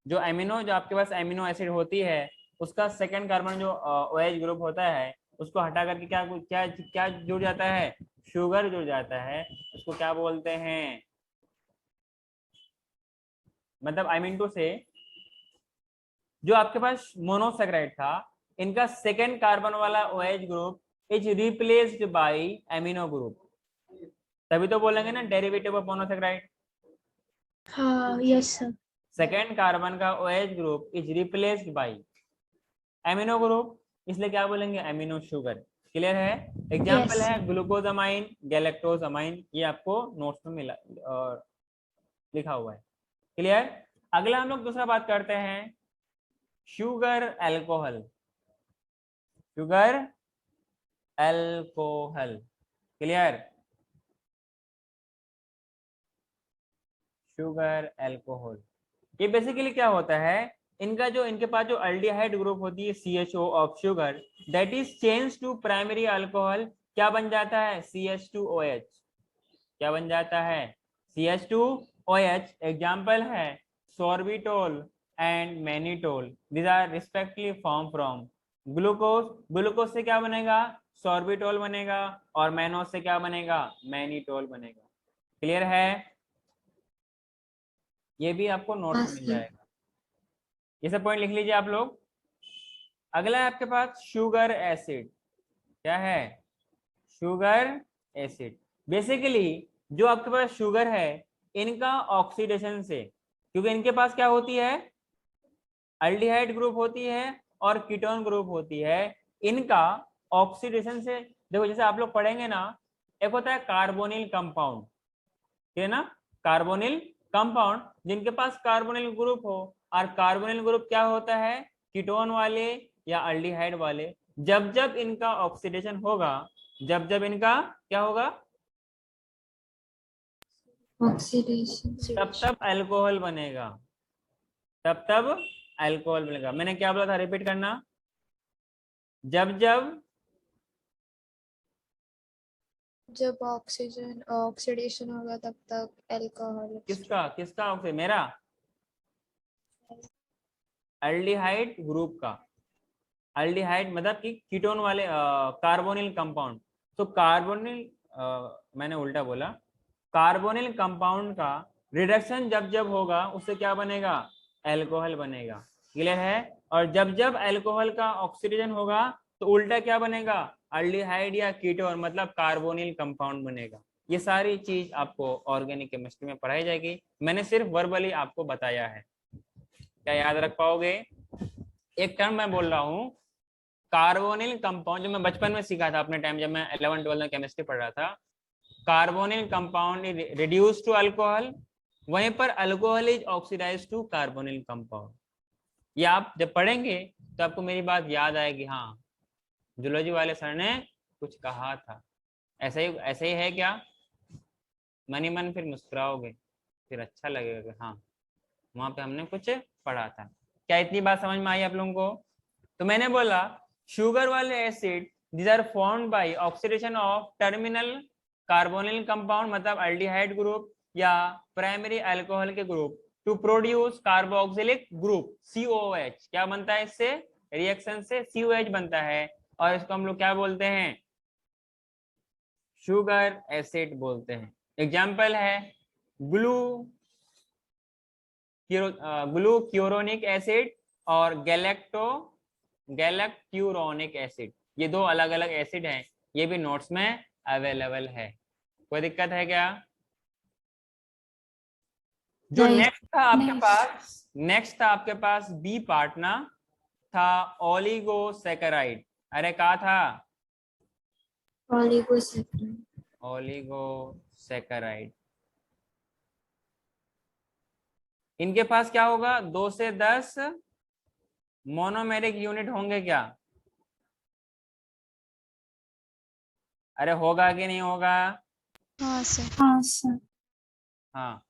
जो आपके पास एमिनो एसिड होती है, उसका सेकेंड कार्बन जो OH ग्रुप होता है, उसको हटा करके क्या क्या क्या जुड़ जाता है, शुगर जुड़ जाता है। उसको क्या बोलते हैं, मतलब आई मीन टू से, जो आपके पास मोनोसेक्राइड था, इनका सेकेंड कार्बन वाला OH group is replaced by amino group. तभी तो बोलेंगे ना डेरिवेटिव ऑफ मोनोसेक्राइड। हाँ यस सर। सेकेंड कार्बन का OH group is replaced by amino group, इसलिए क्या बोलेंगे, एमिनो शुगर। क्लियर है? Example Yes. है ग्लूकोज अमाइन, गैलेक्टोज अमाइन, ये आपको नोट्स में मिला लिखा हुआ है। क्लियर? अगला हम लोग दूसरा बात करते हैं, sugar alcohol. Sugar alcohol. Clear? Sugar alcohol, ये बेसिकली क्या होता है, इनके पास जो अल्डिहाइड ग्रुप होती है CHO of sugar, that is change to primary alcohol, क्या बन जाता है, CH2OH। क्या बन जाता है, CH2OH। एग्जाम्पल है sorbitol and mannitol, these are respectively form from glucose. Glucose से क्या बनेगा, सॉर्बिटॉल बनेगा और मैनोज से क्या बनेगा, मैनीटोल बनेगा। क्लियर है? ये भी आपको नोट हाँ में मिल सर। जाएगा, ये सब पॉइंट लिख लीजिए आप लोग। अगला है आपके पास शुगर एसिड। क्या है? Sugar acid. बेसिकली जो आपके पास शुगर है, इनका ऑक्सीडेशन से, क्योंकि इनके पास क्या होती है, अल्डिहाइड ग्रुप होती है और कीटोन ग्रुप होती है, इनका ऑक्सीडेशन से, देखो जैसे आप लोग पढ़ेंगे ना, एक होता है कार्बोनिल कंपाउंड, ठीक है ना, कार्बोनिल कंपाउंड, जिनके पास कार्बोनिल ग्रुप हो, और कार्बोनिल ग्रुप क्या होता है, कीटोन वाले या अल्डिहाइड वाले। जब जब इनका ऑक्सीडेशन होगा, जब जब इनका क्या होगा, ऑक्सीडेशन। तब तब अल्कोहल बनेगा, तब तब अल्कोहल बनेगा। मैंने क्या बोला था, रिपीट करना, जब जब जब ऑक्सीडेशन होगा तब तक अल्कोहल। किसका किसका ऑक्सीजन, मेरा अल्डिहाइड ग्रुप का, अल्डिहाइड मतलब कि कीटोन वाले कार्बोनिल कंपाउंड। तो कार्बोनिल मैंने उल्टा बोला, कार्बोनिल कंपाउंड का रिडक्शन जब जब होगा, उससे क्या बनेगा, अल्कोहल बनेगा। क्लियर है? और जब जब अल्कोहल का ऑक्सीडेशन होगा, तो उल्टा क्या बनेगा, अल्डिहाइड या कीटोन मतलब कार्बोनिल कंपाउंड बनेगा। ये सारी चीज आपको ऑर्गेनिक केमिस्ट्री में पढ़ाई जाएगी, मैंने सिर्फ वर्बली आपको बताया है। क्या याद रख पाओगे? एक टर्म मैं बोल रहा हूँ, कार्बोनिल कंपाउंड, जो मैं बचपन में सीखा था अपने टाइम, जब मैं 11 12 में केमिस्ट्री पढ़ रहा था। Carbonyl compound is reduce to alcohol, वहीं पर alcohol is oxidize to carbonyl compound. ये आप जब पढ़ेंगे तो आपको मेरी बात याद आएगी, हाँ जूलॉजी वाले सर ने कुछ कहा था। ऐसे ही है क्या? मन ही मन फिर मुस्कुराओगे, फिर अच्छा लगेगा कि हाँ वहां पे हमने कुछ पढ़ा था। क्या इतनी बात समझ में आई आप लोगों को? तो मैंने बोला शुगर वाले acid, these are formed by oxidation of terminal carbonyl compound मतलब aldehyde ग्रुप या प्राइमरी अल्कोहल के group, to produce carboxylic group COOH। क्या बनता है इससे, रिएक्शन से COH बनता है, और इसको हम लोग क्या बोलते हैं, शुगर एसिड बोलते हैं। एग्जाम्पल है ग्लूक्यूरोनिक एसिड और गैलेक्ट्यूरोनिक एसिड। ये दो अलग अलग एसिड हैं, ये भी नोट्स में अवेलेबल है। कोई दिक्कत है क्या? जो नहीं। नेक्स्ट था आपके नहीं। पास, नेक्स्ट था आपके पास बी पार्ट ना, था ओलिगोसैकेराइड। अरे कहा था, ऑलिगोसैकेराइड। ओलिगोसैकेराइड। इनके पास क्या होगा, 2 से 10 मोनोमेरिक यूनिट होंगे क्या? अरे होगा कि नहीं होगा? हाँ सर। हाँ सर। हाँ।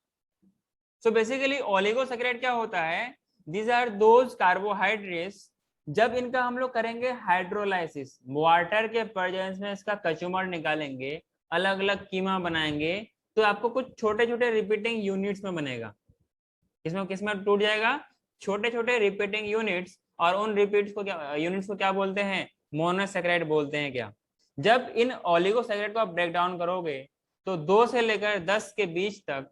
सो बेसिकली ओलिगोसैकेराइड क्या होता है, दीज आर दोज कार्बोहाइड्रेट्स, जब इनका हम लोग करेंगे हाइड्रोलाइसिस, वाटर के प्रेजेंस में इसका कचुमर निकालेंगे, अलग अलग कीमा बनाएंगे, तो आपको कुछ छोटे छोटे रिपीटिंग यूनिट्स में बनेगा। किसमें किसमें टूट जाएगा, छोटे छोटे रिपीटिंग यूनिट्स, और उन रिपीट्स को क्या, यूनिट्स को क्या बोलते हैं, मोनोसैकेराइड बोलते हैं। क्या, जब इन ओलिगोसैकेराइड को आप ब्रेक डाउन करोगे, तो 2 से लेकर 10 के बीच तक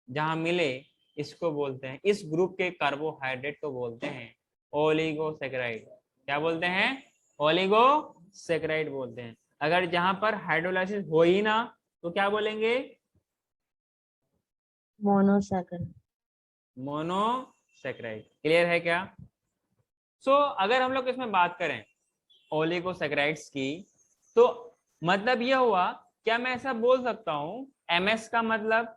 जहां मिले, इसको बोलते हैं, इस ग्रुप के कार्बोहाइड्रेट को बोलते हैं ओलिगोसैकेराइड। क्या बोलते हैं, ओलिगोसैकेराइड बोलते हैं। अगर जहां पर हाइड्रोलाइसिस हो ही ना, तो क्या बोलेंगे, मोनोसैकेराइड। मोनोसैकेराइड। क्लियर है क्या? अगर हम लोग इसमें बात करें ओलिगोसैकेराइड्स की, तो मतलब यह हुआ, क्या मैं ऐसा बोल सकता हूं, MS का मतलब,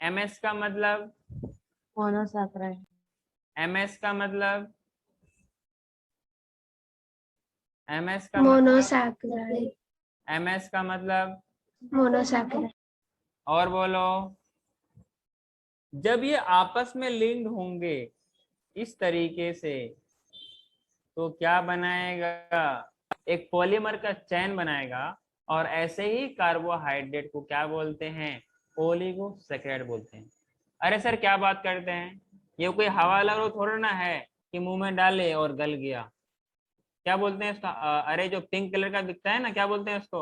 MS का मतलब, मोनोसैकेराइड। MS का मतलब, MS का मतलब, मोनोसैकेराइड। MS का मतलब, मोनोसैकेराइड। और बोलो। जब ये आपस में लिंक्ड होंगे इस तरीके से, तो क्या बनाएगा, एक पॉलीमर का चैन बनाएगा, और ऐसे ही कार्बोहाइड्रेट को क्या बोलते हैं, ओलिगोसैकेराइड बोलते हैं। अरे सर क्या बात करते हैं, ये कोई हवा लग थोड़ा ना है कि मुंह में डाले और गल गया। क्या बोलते हैं उसका? अरे जो पिंक कलर का दिखता है ना, क्या बोलते हैं उसको?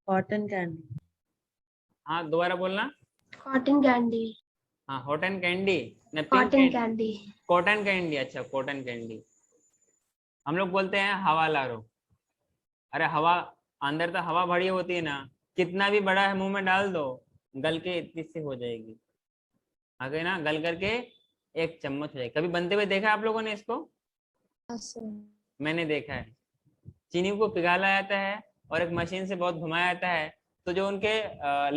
Cotton candy. हाँ दोबारा बोलना। Cotton candy. हाँ हॉटन कैंडी ना, pink cotton candy. Candy. Cotton candy, अच्छा कॉटन कैंडी। हम लोग बोलते हैं हवा लारो। अरे हवा, अंदर तो हवा भरी होती है ना, कितना भी बड़ा है मुंह में डाल दो, गल के इतनी सी हो जाएगी, आ गई ना, गल करके एक चम्मच हो जाएगी। कभी बनते हुए देखा है आप लोगों ने इसको? हाँ सर। मैंने देखा है। चीनी को पिघाला जाता है और एक मशीन से बहुत घुमाया जाता है, तो जो उनके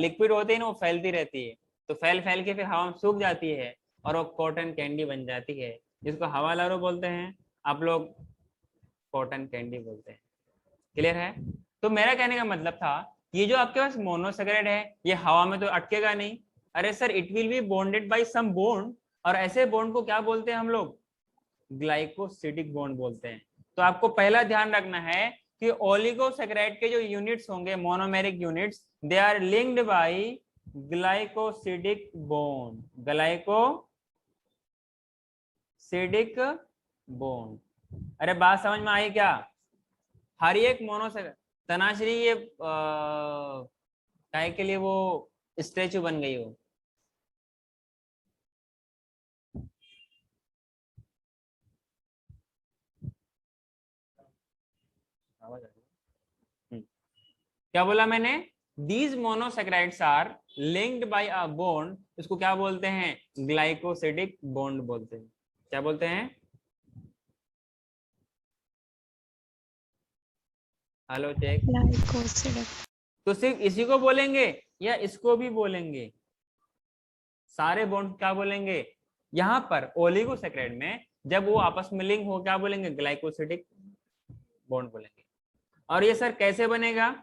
लिक्विड होते हैं ना वो फैलती रहती है, तो फैल फैल के फिर हवा में सूख जाती है और वो कॉटन कैंडी बन जाती है, जिसको हवा लारो बोलते हैं, आप लोग कॉटन कैंडी बोलते हैं। क्लियर है? तो मेरा कहने का मतलब था, ये जो आपके पास मोनोसेकेराइड है ये हवा में तो अटकेगा नहीं। अरे sir it will be bonded by some bond, और ऐसे बॉन्ड को क्या बोलते हैं हम लोग? ग्लाइकोसिडिक बॉन्ड बोलते हैं। तो आपको पहला ध्यान रखना है कि ओलिगोसेकेराइड के जो यूनिट्स होंगे, monomeric units, they are linked by glycosidic bond, glycosidic bond. अरे बात समझ में आई क्या? हर एक मोनोसेकेराइड, तनाश्री ये काय के लिए वो स्टैचू बन गई हो। क्या बोला मैंने? These monosaccharides are linked by a bond, इसको क्या बोलते हैं? ग्लाइकोसिडिक बॉन्ड बोलते हैं। क्या बोलते हैं? हेलो चेक। ग्लाइकोसिडिक। तो सिर्फ इसी को बोलेंगे या इसको भी बोलेंगे? सारे बॉन्ड क्या बोलेंगे? यहाँ पर ओलिगोसेकेराइड में जब वो आपस में लिंक हो क्या बोलेंगे? ग्लाइकोसिडिक बॉन्ड बोलेंगे। और ये सर कैसे बनेगा?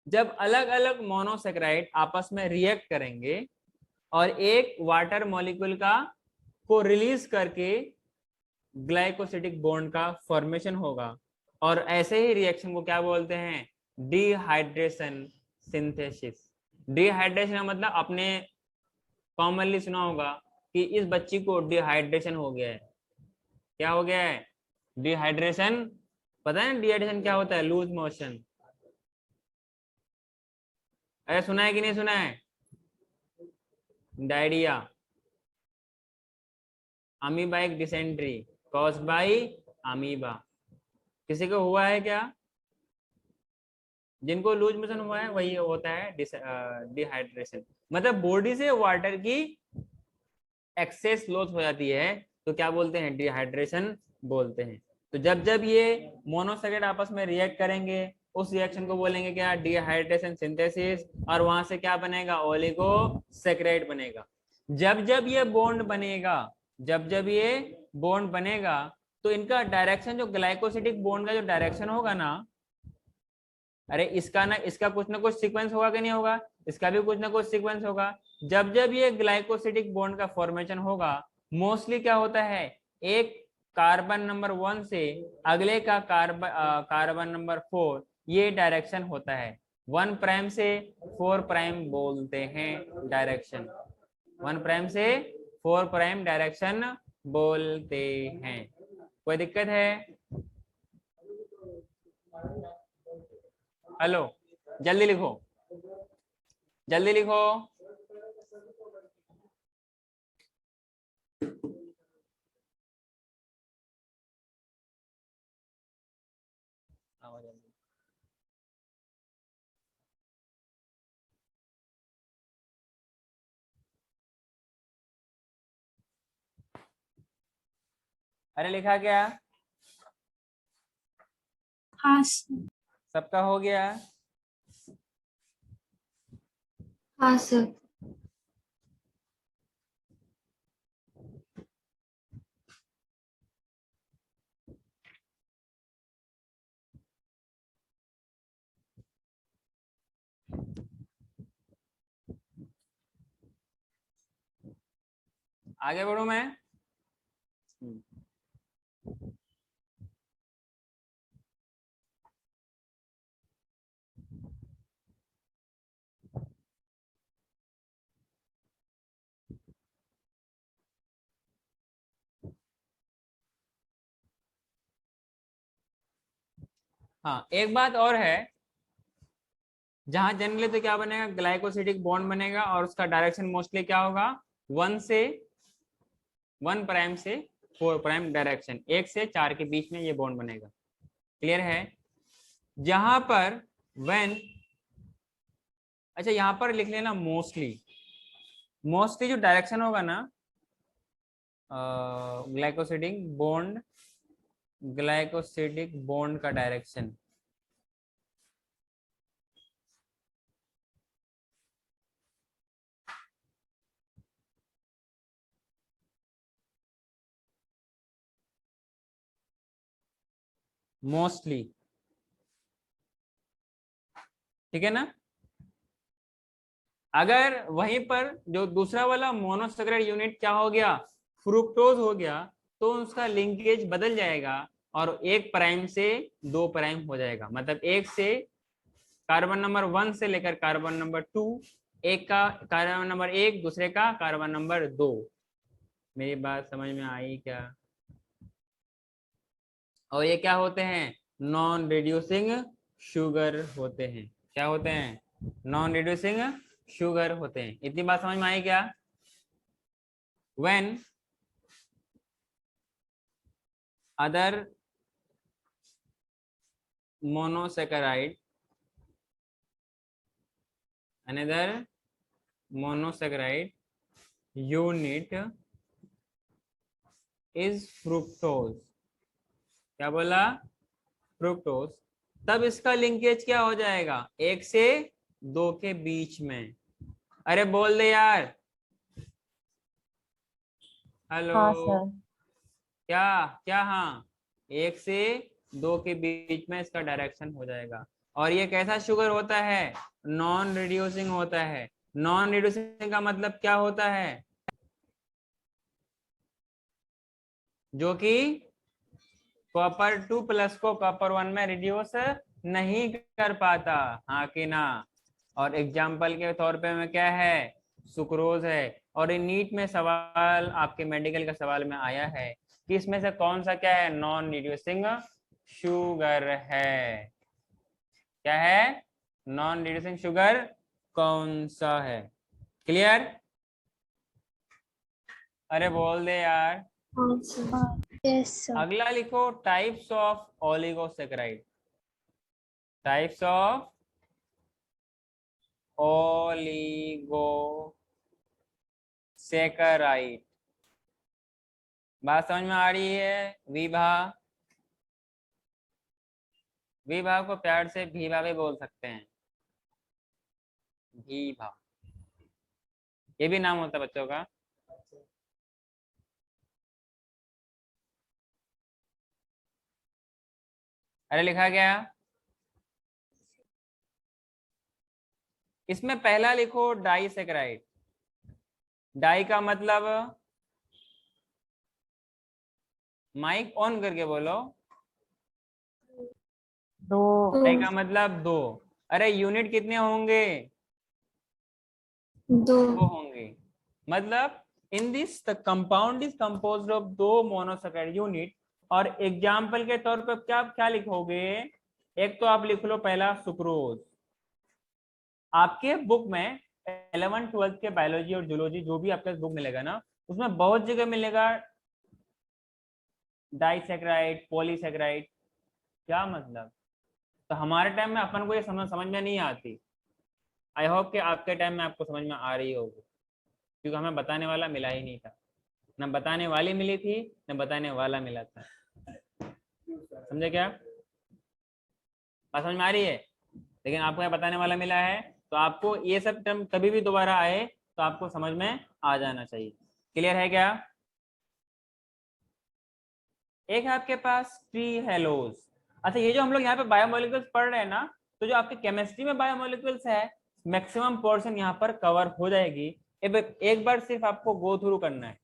जब अलग अलग मोनोसेकेराइड आपस में रिएक्ट करेंगे और एक वाटर मॉलिक्यूल का को रिलीज करके ग्लाइकोसिडिक बॉन्ड का फॉर्मेशन होगा, और ऐसे ही रिएक्शन को क्या बोलते हैं? Dehydration synthesis. डिहाइड्रेशन का मतलब आपने कॉमनली सुना होगा कि इस बच्ची को डिहाइड्रेशन हो गया है। क्या हो गया है? डिहाइड्रेशन। पता है डिहाइड्रेशन क्या होता है? Loose motion. अरे सुना है कि नहीं सुना है? Diarrhoea, amoebic dysentery caused by amoeba. किसी को हुआ है क्या? जिनको लूज मोशन हुआ है वही होता है डिहाइड्रेशन। मतलब बॉडी से वाटर की एक्सेस लॉस हो जाती है, तो क्या बोलते हैं? डिहाइड्रेशन बोलते हैं। तो जब जब ये मोनोसेकेराइड आपस में रिएक्ट करेंगे उस रिएक्शन को बोलेंगे क्या? डिहाइड्रेशन सिंथेसिस, और वहां से क्या बनेगा? ओलिगोसेकेराइड बनेगा। जब जब ये बॉन्ड बनेगा, जब जब ये बॉन्ड बनेगा, तो इनका डायरेक्शन, जो ग्लाइकोसिडिक बॉन्ड का जो डायरेक्शन होगा ना, अरे इसका ना, इसका कुछ ना कुछ सीक्वेंस होगा कि नहीं होगा? इसका भी कुछ ना कुछ सीक्वेंस होगा। जब जब ये ग्लाइकोसिडिक बॉन्ड का फॉर्मेशन होगा, मोस्टली क्या होता है? एक कार्बन नंबर 1 से अगले का कार्बन नंबर 4, ये डायरेक्शन होता है। 1 प्राइम से 4 प्राइम बोलते हैं डायरेक्शन। 1 प्राइम से 4 प्राइम डायरेक्शन बोलते हैं। कोई दिक्कत है? हेलो, जल्दी लिखो, जल्दी लिखो। अरे लिखा क्या? हाँ सबका हो गया? हाँ सर। आगे बढ़ू मैं? हाँ, एक बात और है, जहां जनरली तो क्या बनेगा, ग्लाइकोसिडिक बॉन्ड बनेगा और उसका डायरेक्शन मोस्टली क्या होगा, 1 प्राइम से 4 प्राइम डायरेक्शन, 1 से 4 के बीच में ये बॉन्ड बनेगा। क्लियर है? जहां पर व्हेन, अच्छा यहाँ पर लिख लेना मोस्टली, मोस्टली जो डायरेक्शन होगा ना ग्लाइकोसिडिक बॉन्ड का डायरेक्शन, मोस्टली, ठीक है ना। अगर वहीं पर जो दूसरा वाला मोनोसैकेराइड यूनिट क्या हो गया, फ्रुक्टोज हो गया, तो उसका लिंकेज बदल जाएगा और 1 प्राइम से 2 प्राइम हो जाएगा। मतलब एक से कार्बन नंबर 1 से लेकर कार्बन नंबर 2, एक का कार्बन नंबर 1, दूसरे का कार्बन नंबर 2। मेरी बात समझ में आई क्या? और ये क्या होते हैं, नॉन रिड्यूसिंग शुगर होते हैं। क्या होते हैं? नॉन रिड्यूसिंग शुगर होते हैं। इतनी बात समझ में आई क्या? When other monosaccharide, another monosaccharide unit is fructose, क्या बोला, फ्रुक्टोज, तब इसका लिंकेज क्या हो जाएगा, 1 से 2 के बीच में। अरे बोल दे यार, हेलो। हाँ सर। क्या क्या? हाँ, 1 से 2 के बीच में इसका डायरेक्शन हो जाएगा। और ये कैसा शुगर होता है, नॉन रिड्यूसिंग होता है। नॉन रिड्यूसिंग का मतलब क्या होता है, जो कि कॉपर 2 प्लस को कॉपर 1 में रिड्यूस नहीं कर पाता, हाँ कि ना। और एग्जाम्पल के तौर पे में क्या है, सुक्रोज है। और ये नीट में सवाल, आपके मेडिकल का सवाल में आया है कि इसमें से कौन सा क्या है, नॉन रिड्यूसिंग शुगर है। क्या है, नॉन रिड्यूसिंग शुगर कौन सा है? क्लियर? अरे बोल दे यार। हाँ सर। Yes, sir. अगला लिखो, types of oligosaccharide. Types of oligosaccharide. बात समझ में आ रही है? विभा, विभा को प्यार से भीभा भी बोल सकते हैं, भीभा, ये भी नाम होता है बच्चों का। अरे लिखा गया, इसमें पहला लिखो डाइसैकेराइड। डाई का मतलब, माइक ऑन करके बोलो। दो। डाई का मतलब 2। अरे यूनिट कितने होंगे, 2 2 होंगे। मतलब in this the compound is composed of 2 monosaccharide unit. और एग्जाम्पल के तौर पर क्या क्या लिखोगे, एक तो आप लिख लो पहला सुक्रोज। आपके बुक में 11th 12th के बायोलॉजी और जूलॉजी जो भी आपके बुक मिलेगा ना, उसमें बहुत जगह मिलेगा डाइसैकेराइड, पॉलीसैकेराइड। क्या मतलब, तो हमारे टाइम में अपन को ये समझ में नहीं आती। आई होप कि आपके टाइम में आपको समझ में आ रही होगी, क्योंकि हमें बताने वाला मिला ही नहीं था। न बताने वाली मिली थी, न बताने वाला मिला था। समझे क्या? बात समझ में आ रही है? लेकिन आपको यहाँ बताने वाला मिला है, तो आपको ये सब टर्म कभी भी दोबारा आए तो आपको समझ में आ जाना चाहिए। क्लियर है क्या? एक है आपके पास ट्री हेलोज। अच्छा, ये जो हम लोग यहाँ पे बायोमोलिक्यूल्स पढ़ रहे हैं ना, तो जो आपके केमिस्ट्री में बायोमोलिक्यूल्स है, मैक्सिमम पोर्शन यहाँ पर कवर हो जाएगी। एक बार सिर्फ आपको गो थ्रू करना है।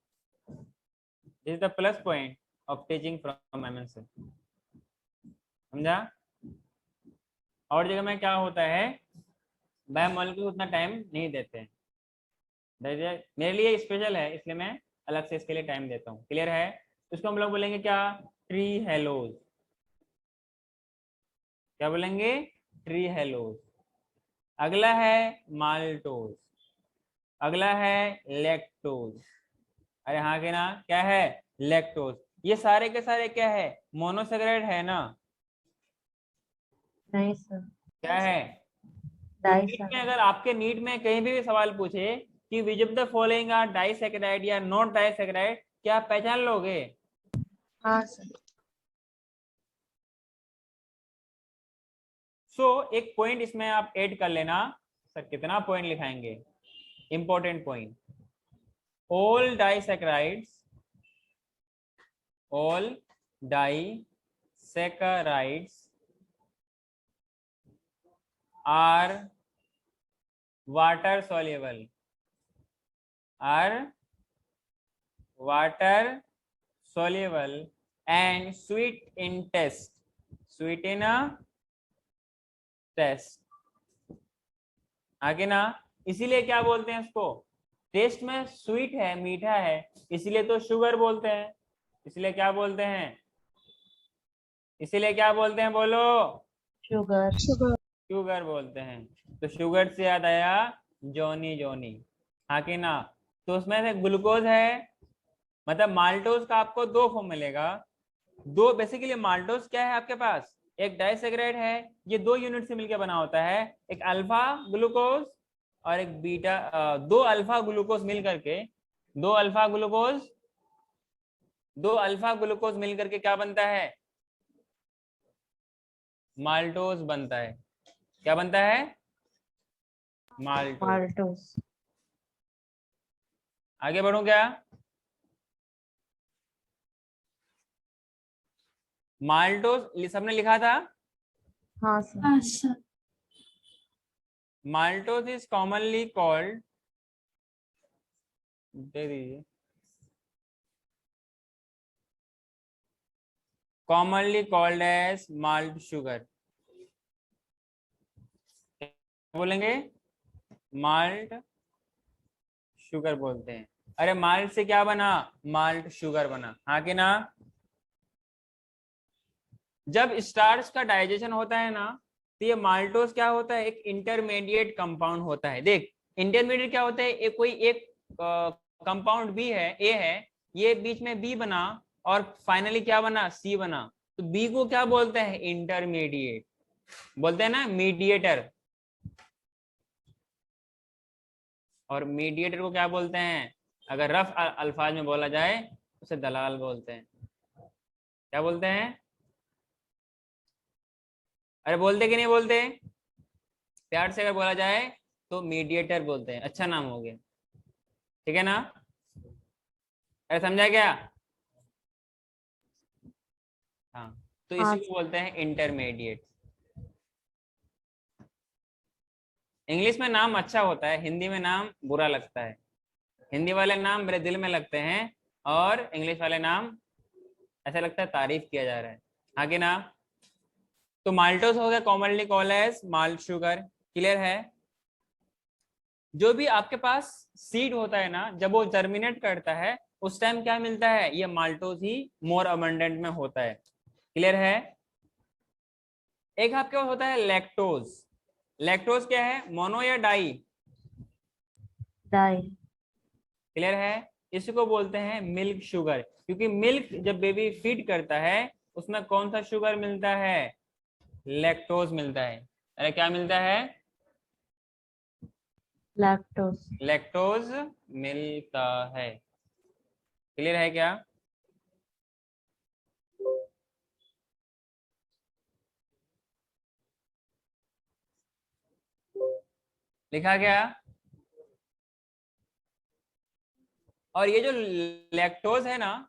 This is the plus point of teaching from MNC. समझा? और जगह में क्या होता है, बायोमोलिक्यूल उतना टाइम नहीं देते हैं। मेरे लिए स्पेशल है, इसलिए मैं अलग से इसके लिए टाइम देता हूँ। क्लियर है? इसको हम लोग बोलेंगे क्या, ट्री हेलोज। क्या बोलेंगे? Trehalose. अगला है माल्टोज, अगला है लैक्टोज। अरे हाँ के ना, क्या है? लैक्टोज। ये सारे के सारे क्या है? मोनोसेकेराइड है ना? नहीं सर, क्या है? तो नीट में, डाइसैकेराइड। अगर आपके नीट में कहीं भी सवाल पूछे कि which of the following are disaccharide या नॉट डाइसैकेराइड, क्या आप पहचान लोगे? हाँ सर। एक पॉइंट इसमें आप ऐड कर लेना। सर कितना पॉइंट लिखाएंगे? Important point. All disaccharides, all disaccharides are water soluble, and sweet in taste, sweet in a taste। आगे ना, इसीलिए क्या बोलते हैं इसको? टेस्ट में स्वीट है, मीठा है, इसीलिए तो शुगर बोलते हैं। इसलिए क्या बोलते हैं? इसीलिए क्या बोलते हैं? बोलो। शुगर। शुगर बोलते हैं। तो शुगर से याद आया जॉनी जॉनी, हाँ कि ना? तो उसमें से ग्लूकोज है, मतलब माल्टोज का आपको दो फॉर्म मिलेगा। दो बेसिकली माल्टोज क्या है आपके पास? एक डाइसैकेराइड है, ये दो यूनिट से मिलकर बना होता है, एक अल्फा ग्लूकोज और एक बीटा। दो अल्फा ग्लूकोज मिल करके, दो अल्फा ग्लूकोज मिल करके क्या बनता है? माल्टोज बनता है। क्या बनता है? माल्टोज। माल्टोस। आगे बढ़ूं क्या? माल्टोज सबने लिखा था। हाँ सर। हाँ sir. Maltose is commonly called, दे दीजिए, commonly called as malt sugar. बोलेंगे माल्ट शुगर बोलते हैं। अरे माल्ट से क्या बना? माल्ट शुगर बना, हाँ कि ना? जब स्टार्च का डाइजेशन होता है ना, तो ये माल्टोज क्या होता है? एक इंटरमीडिएट कंपाउंड होता है। देख, इंटरमीडिएट क्या होता है? एक कोई एक कंपाउंड बी है, ए है, ये बीच में बी बना और फाइनली क्या बना? सी बना। तो बी को क्या बोलते हैं? इंटरमीडिएट बोलते हैं ना, मीडिएटर। और मीडिएटर को क्या बोलते हैं? अगर रफ अल्फाज में बोला जाए, उसे दलाल बोलते हैं। क्या बोलते हैं? अरे बोलते कि नहीं बोलते? प्यार से अगर बोला जाए तो मीडिएटर बोलते हैं। अच्छा नाम हो गया, ठीक है ना? अरे समझा क्या? हाँ, तो हाँ इसी को बोलते हैं इंटरमीडिएट। इंग्लिश में नाम अच्छा होता है, हिंदी में नाम बुरा लगता है। हिंदी वाले नाम मेरे दिल में लगते हैं, और इंग्लिश वाले नाम ऐसा लगता है तारीफ किया जा रहा है, हाँ कि ना? तो माल्टोस हो गया commonly called as malt sugar. Clear है? जो भी आपके पास सीड होता है ना, जब वो जर्मिनेट करता है, उस टाइम क्या मिलता है? ये माल्टोस ही मोर अबंडेंट में होता है। क्लियर है? एक आपके पास होता है लैक्टोज। लैक्टोज क्या है? मोनो या डाई? डाई। क्लियर है? इसको बोलते हैं मिल्क शुगर, क्योंकि मिल्क जब बेबी फीड करता है, उसमें कौन सा शुगर मिलता है? लैक्टोज मिलता है। अरे क्या मिलता है? लैक्टोस। लैक्टोज मिलता है। क्लियर है क्या? लिखा गया? और ये जो लैक्टोज है ना,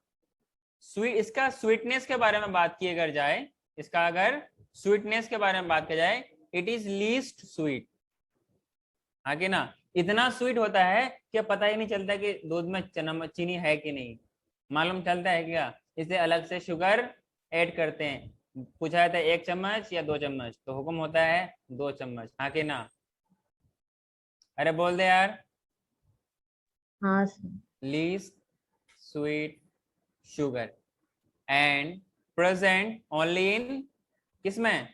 इसका स्वीटनेस के बारे में बात की अगर जाए, इसका अगर स्वीटनेस के बारे में बात की जाए, इट इज लीस्ट स्वीट, हाँ कि ना? इतना स्वीट होता है कि पता ही नहीं चलता कि दूध में चीनी है कि नहीं। मालूम चलता है क्या? इसे अलग से शुगर ऐड करते हैं। पूछा जाता है 1 चम्मच या 2 चम्मच, तो हुक्म होता है 2 चम्मच, हाँ कि ना? अरे बोल दे यार। हाँ sir. Least sweet sugar and present only in, किसमें?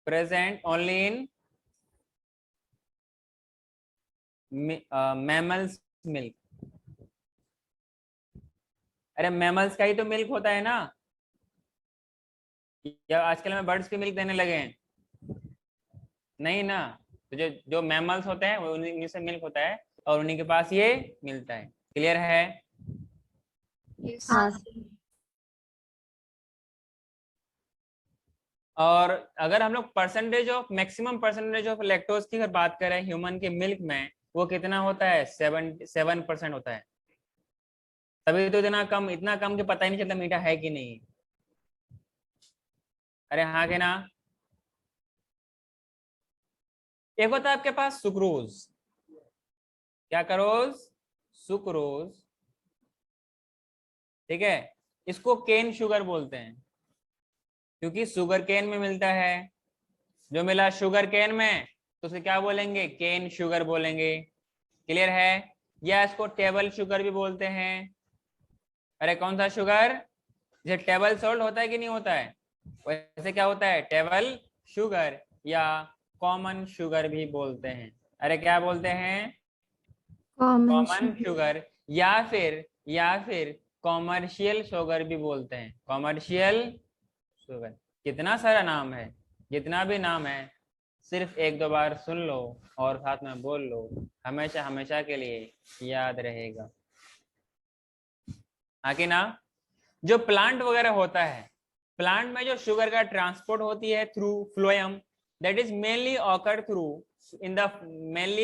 Present only in mammals milk. अरे मैमल्स का ही तो मिल्क होता है ना, या आजकल में बर्ड्स की मिल्क देने लगे हैं? नहीं ना। तो जो जो मैमल्स होते हैं वो उन्हीं से मिल्क होता है और उन्हीं के पास ये मिलता है। क्लियर है? Yes. हाँ सर। और अगर हम लोग मैक्सिमम परसेंटेज ऑफ लैक्टोज की अगर बात करें ह्यूमन के मिल्क में, वो कितना होता है? 7% होता है। तभी तो इतना कम कि पता ही नहीं चलता मीठा है कि नहीं। अरे हाँ के ना। एक होता है आपके पास सुक्रोज। क्या करोज? सुक्रोज। ठीक है, इसको केन शुगर बोलते हैं क्योंकि शुगर केन में मिलता है। जो मिला शुगर केन में तो उसे क्या बोलेंगे? केन शुगर बोलेंगे। क्लियर है? या इसको टेबल शुगर भी बोलते हैं। अरे कौन सा शुगर? जैसे टेबल सॉल्ट होता है कि नहीं होता है, वैसे क्या होता है? टेबल शुगर या कॉमन शुगर भी बोलते हैं। अरे क्या बोलते हैं? Common कॉमन शुगर या फिर कॉमर्शियल शुगर भी बोलते हैं। Commercial sugar. कितना सारा नाम है, जितना भी नाम है सिर्फ एक दो बार सुन लो और साथ में बोल लो, हमेशा हमेशा के लिए याद रहेगा। हाँ कि ना? जो प्लांट वगैरह होता है, प्लांट में जो शुगर का ट्रांसपोर्ट होती है through phloem, that is mainly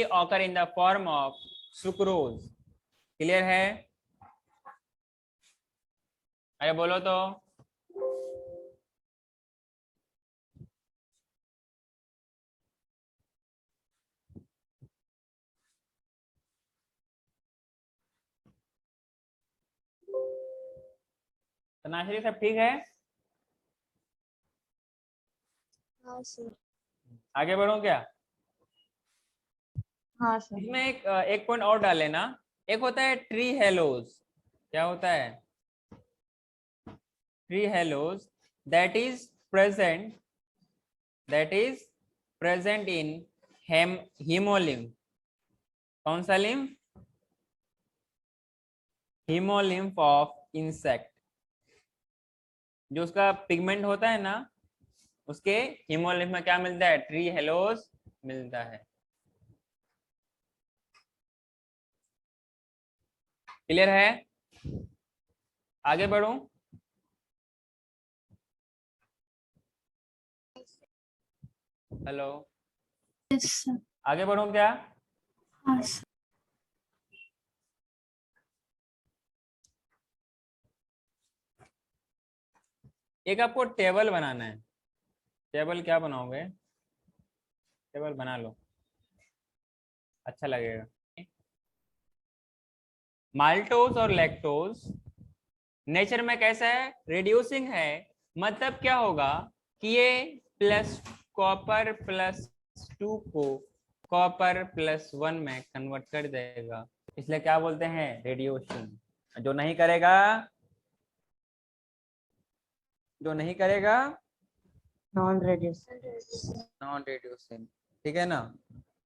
occur in the form of sucrose. Clear है? अरे बोलो तो। तनाशरी सब ठीक है? हाँ सर। आगे बढ़ो क्या? हाँ सर। इसमें एक पॉइंट और डाल लेना। एक होता है ट्री हेलोज। क्या होता है? Trehalose that is present in hemolymph. कौन सा लिम्फ? Haemolymph of insect. जो उसका पिगमेंट होता है ना, उसके हीमोलिम्फ में क्या मिलता है? ट्री हेलोज मिलता है। क्लियर है? आगे बढ़ूं? Hello, Yes, sir. आगे बढ़ूं क्या? हाँ sir. एक आपको टेबल बनाना है। टेबल क्या बनाओगे? टेबल बना लो, अच्छा लगेगा। माल्टोज और लैक्टोज नेचर में कैसा है? रिड्यूसिंग है। मतलब क्या होगा कि ये प्लस कॉपर +2 को कॉपर +1 में कन्वर्ट कर देगा, इसलिए क्या बोलते हैं? रेडिएशन। जो नहीं करेगा नॉन रेडियस। Non reducing. ठीक है ना?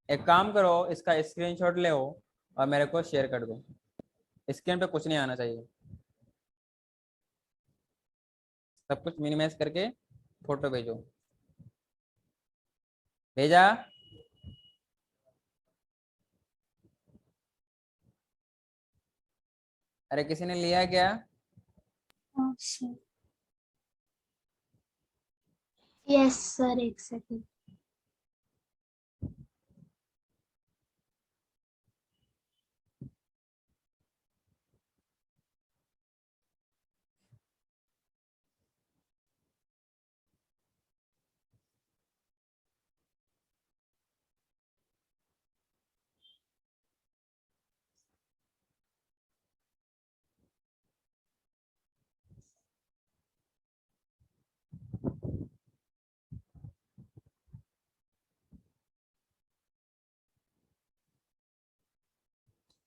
एक काम करो, इसका स्क्रीनशॉट ले और मेरे को शेयर कर दो। स्क्रीन पे कुछ नहीं आना चाहिए, सब कुछ मिनिमाइज करके फोटो भेजो। भेजा? अरे किसी ने लिया क्या? हाँ sir. Yes sir. एक second.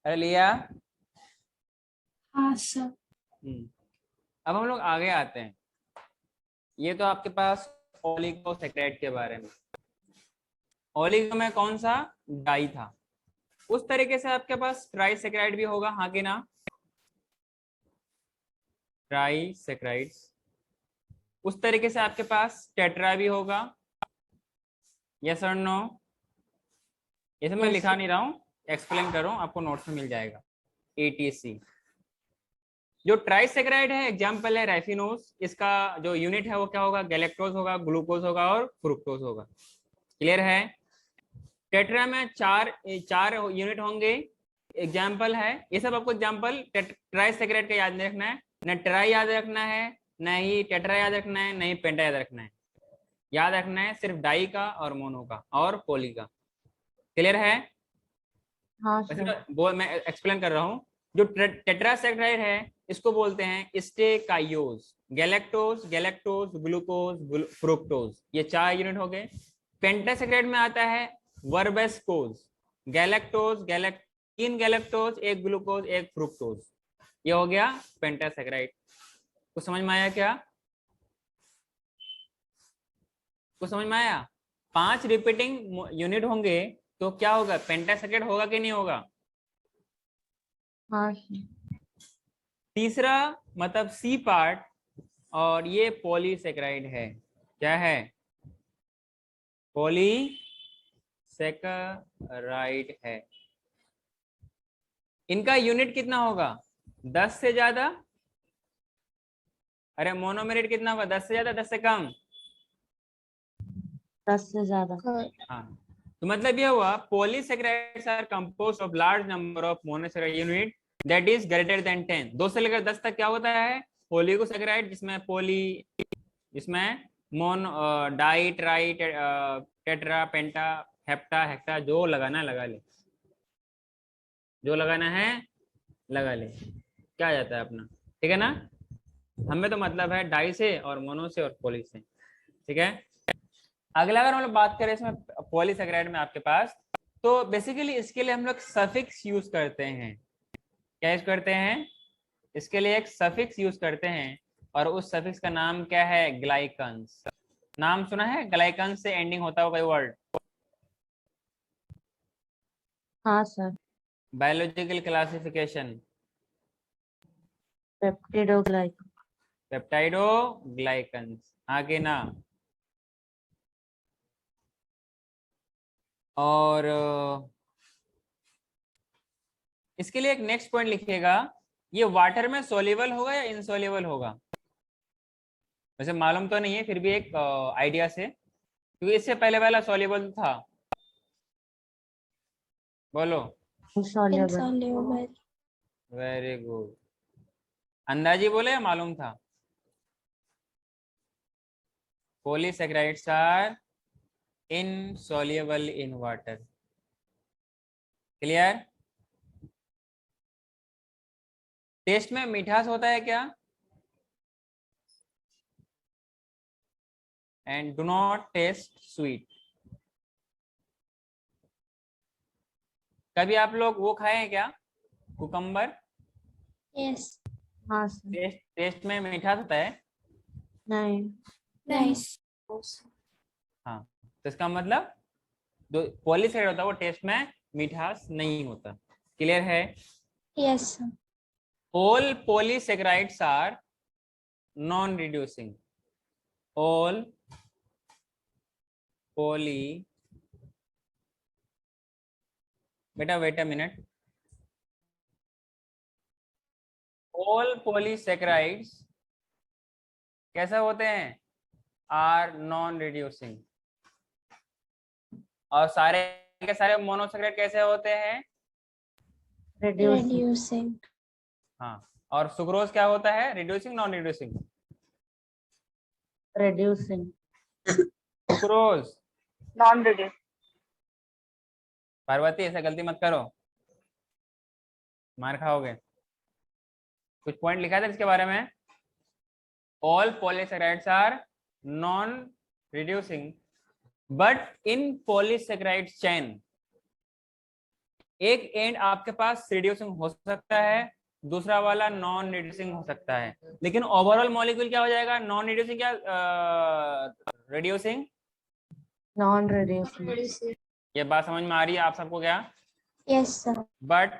अरे लिया? हाँ sir. अब हम लोग आगे आते हैं। ये तो आपके पास ओलिगोसैकेराइड के बारे में। ओलिगो में कौन सा डाई था। उस तरीके से आपके पास ट्राइसैकेराइड भी होगा, हाँ कि ना, ट्राइसैकेराइड्स। उस तरीके से आपके पास टेट्रा भी होगा, यस और नो। ये सब मैं Yes, लिखा sir. नहीं रहा हूँ, एक्सप्लेन कर रहा हूँ, आपको नोट्स में मिल जाएगा। ATC जो ट्राइसैकेराइड है एग्जाम्पल है रेफिनोज। इसका जो यूनिट है वो क्या होगा, गैलेक्टोज होगा, ग्लूकोज होगा और फ्रुक्टोज होगा। क्लियर है। टेट्रा में चार यूनिट होंगे, एग्जाम्पल है ये सब। आपको एग्जाम्पल ट्राइसैकेराइड का याद नहीं रखना है, न ट्राई याद रखना है, न ही टेट्रा याद रखना है, न ही पेंटा याद रखना है। याद रखना है सिर्फ डाई का और मोनो का और पोली का। क्लियर है। हाँ सर। वो मैं एक्सप्लेन कर रहा हूँ। जो टेट्रासैकेराइड है इसको बोलते हैं स्टेकायोज। गैलेक्टोज, ग्लूकोज, फ्रुक्टोज, ये 4 यूनिट हो गए। पेंटासैकेराइड में आता है वर्बेस्कोज, गैलेक्टोज, 3 गैलेक्टोज, 1 ग्लूकोज, 1 फ्रुक्टोज। ये हो गया पेंटासैकेराइड। कुछ समझ में आया क्या? कुछ समझ में आया? 5 रिपीटिंग यूनिट होंगे तो क्या होगा, पेंटासैकेराइड होगा कि नहीं होगा? हाँ सर। तीसरा मतलब सी पार्ट, और ये पॉलीसैकेराइड है। क्या है? पॉलीसैकेराइड है। इनका यूनिट कितना होगा, 10 से ज्यादा। अरे मोनोमेरेट कितना होगा, 10 से ज्यादा, 10 से कम? 10 से ज्यादा। हाँ, तो मतलब ये हुआ polysaccharides are composed of large number of monosaccharide unit that is greater than 10। 2 से लेकर 10 तक क्या होता है, ओलिगोसैकेराइड, जिसमें मोन, डाई, ट्राई, टेट्रा, पेंटा, हेप्टा, हेक्टा, जो लगाना है लगा ले, जो लगाना है लगा ले। क्या आ जाता है अपना, ठीक है ना। हमें तो मतलब है डाई से और मोनो से और पोली से, ठीक है। अगला अगर हम लोग बात करें इसमें पॉलीसैकेराइड में आपके पास, तो बेसिकली इसके लिए हम लोग सफिक्स यूज करते हैं। क्या यूज करते हैं? इसके लिए एक सफिक्स यूज करते हैं, और उस सफिक्स का नाम क्या है, ग्लाइकन्स। नाम सुना है, ग्लाइकन्स से एंडिंग होता हो कोई वर्ड? हाँ sir. Biological classification, peptidoglycan. Peptidoglycans, आगे ना। और इसके लिए एक नेक्स्ट पॉइंट लिखिएगा, ये वाटर में सोल्यूबल होगा या इनसोल्यूबल होगा? वैसे मालूम तो नहीं है, फिर भी एक आइडिया से, क्योंकि इससे पहले वाला सोल्यूबल था। बोलो। इंसॉल्युबल। insoluble, very good. अंदाजी बोले या मालूम था? Polysaccharides are insoluble in water. Clear. Taste में मिठास होता है क्या? And do not taste sweet. कभी आप लोग वो खाए हैं क्या, कुकम्बर? yes, हाँ सर। टेस्ट में मिठास होता है। नहीं। nice, हाँ, तो इसका मतलब जो पॉलीसैकेराइड होता है वो टेस्ट में मिठास नहीं होता। क्लियर है। yes, sir. All polysaccharides are non reducing. All poly, बेटा wait a minute. All polysaccharides कैसे होते हैं, आर नॉन रिड्यूसिंग। और सारे के सारे मोनोसैकेराइड कैसे होते हैं? रिड्यूसिंग। reducing, हाँ, और सुक्रोज क्या होता है, reducing non reducing? Reducing. Sucrose. Non reduce. Parvati ऐसा गलती मत करो, मार खाओगे। कुछ पॉइंट लिखा था इसके बारे में। All polysaccharides are non reducing but in polysaccharide chain एक एंड आपके पास रिड्यूसिंग हो सकता है, दूसरा वाला नॉन रिड्यूसिंग हो सकता है, लेकिन ओवरऑल मॉलिक्यूल क्या हो जाएगा, नॉन रिड्यूसिंग क्या रिड्यूसिंग, Non-reducing. ये बात समझ में आ रही है आप सबको क्या? Yes, sir. But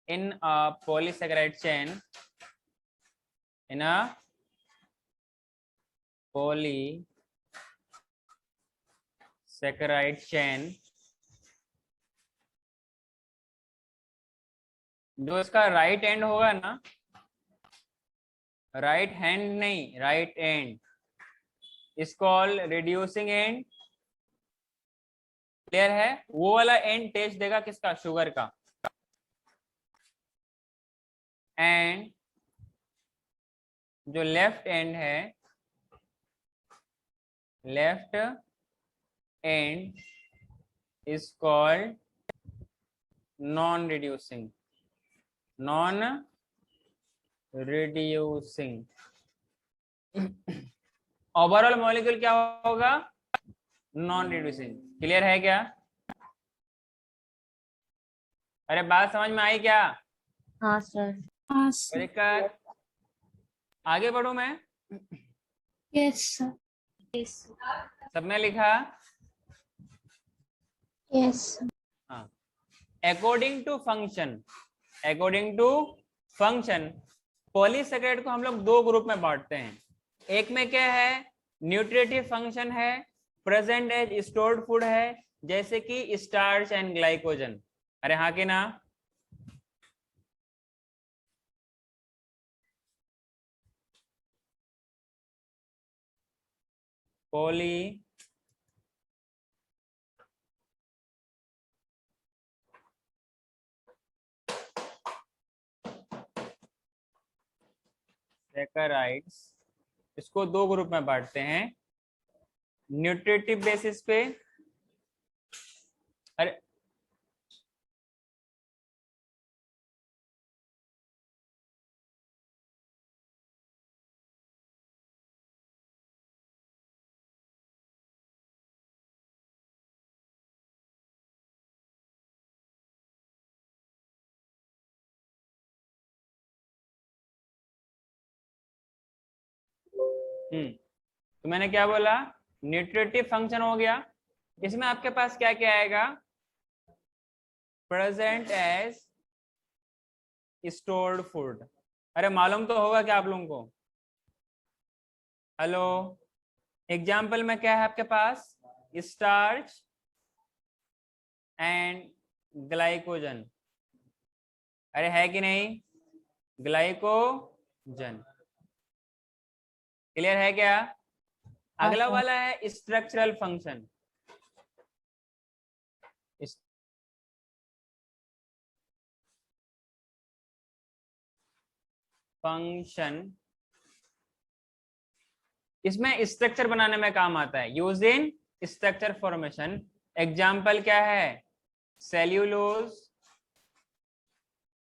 in a polysaccharide chain, in a polysaccharide chain, जो इसका राइट एंड होगा ना, राइट हैंड नहीं, right and is called reducing and. Clear है? वो वाला एंड टेस्ट देगा किसका? शुगर का। एंड जो लेफ्ट एंड है, left and is called non reducing, non reducing. Overall molecule क्या होगा? Non reducing. क्लियर है क्या? अरे बात समझ में आई क्या? हाँ सर। हाँ, sir. Very good. आगे बढ़ू मैं? Yes, sir. सबने लिखा? Yes, sir. हाँ। According to function, according to function polysaccharide को हम लोग दो ग्रुप में बांटते हैं। एक में क्या है? न्यूट्रिटिव फंक्शन है, प्रेजेंट एज स्टोर्ड फूड है, जैसे कि स्टार्च एंड ग्लाइकोजन। अरे हाँ कि ना? पॉली सैकराइड्स, इसको दो ग्रुप में बांटते हैं। न्यूट्रिटिव बेसिस पे, अरे तो मैंने क्या बोला? न्यूट्रिटिव फंक्शन हो गया। इसमें आपके पास क्या क्या आएगा? Present as stored food. अरे मालूम तो होगा क्या आप लोगों को? हेलो, एग्जाम्पल में क्या है आपके पास? Starch and glycogen. अरे है कि नहीं? ग्लाइकोजन। क्लियर है क्या? अगला वाला है स्ट्रक्चरल फंक्शन। फंक्शन इसमें स्ट्रक्चर बनाने में काम आता है, use in structure formation. Example क्या है? Cellulose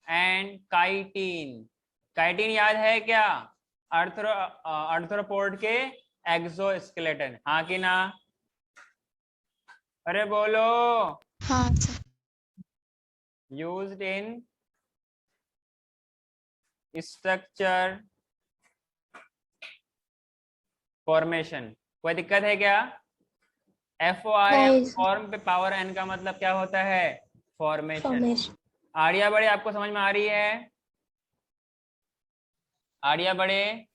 and chitin. काइटिन याद है क्या? आर्थ्रोपोड के एक्सोस्केलेटन। हाँ कि ना? अरे बोलो। हाँ, sir. Used in structure formation. कोई दिक्कत है क्या? FORM नहीं। फॉर्म पे पावर N का मतलब क्या होता है? फॉर्मेशन। Formation. आर्या बड़े आपको समझ में आ रही है? आर्या बड़े,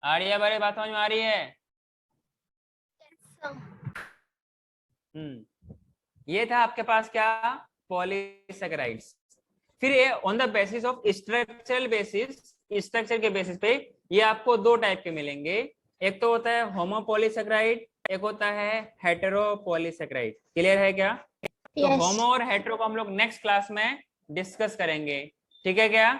आर्या बड़े बात समझ में आ रही है? ये था आपके पास क्या? पॉलीसैकेराइड्स। फिर ये on the basis of structural basis, structure के बेसिस पे ये आपको दो टाइप के मिलेंगे। एक तो होता है होमोपॉलीसैकेराइड, एक होता है हेटेरोपॉलीसैकेराइड। क्लियर है क्या? तो Yes. होमो और हेटेरो को हम लोग नेक्स्ट क्लास में डिस्कस करेंगे। ठीक है क्या?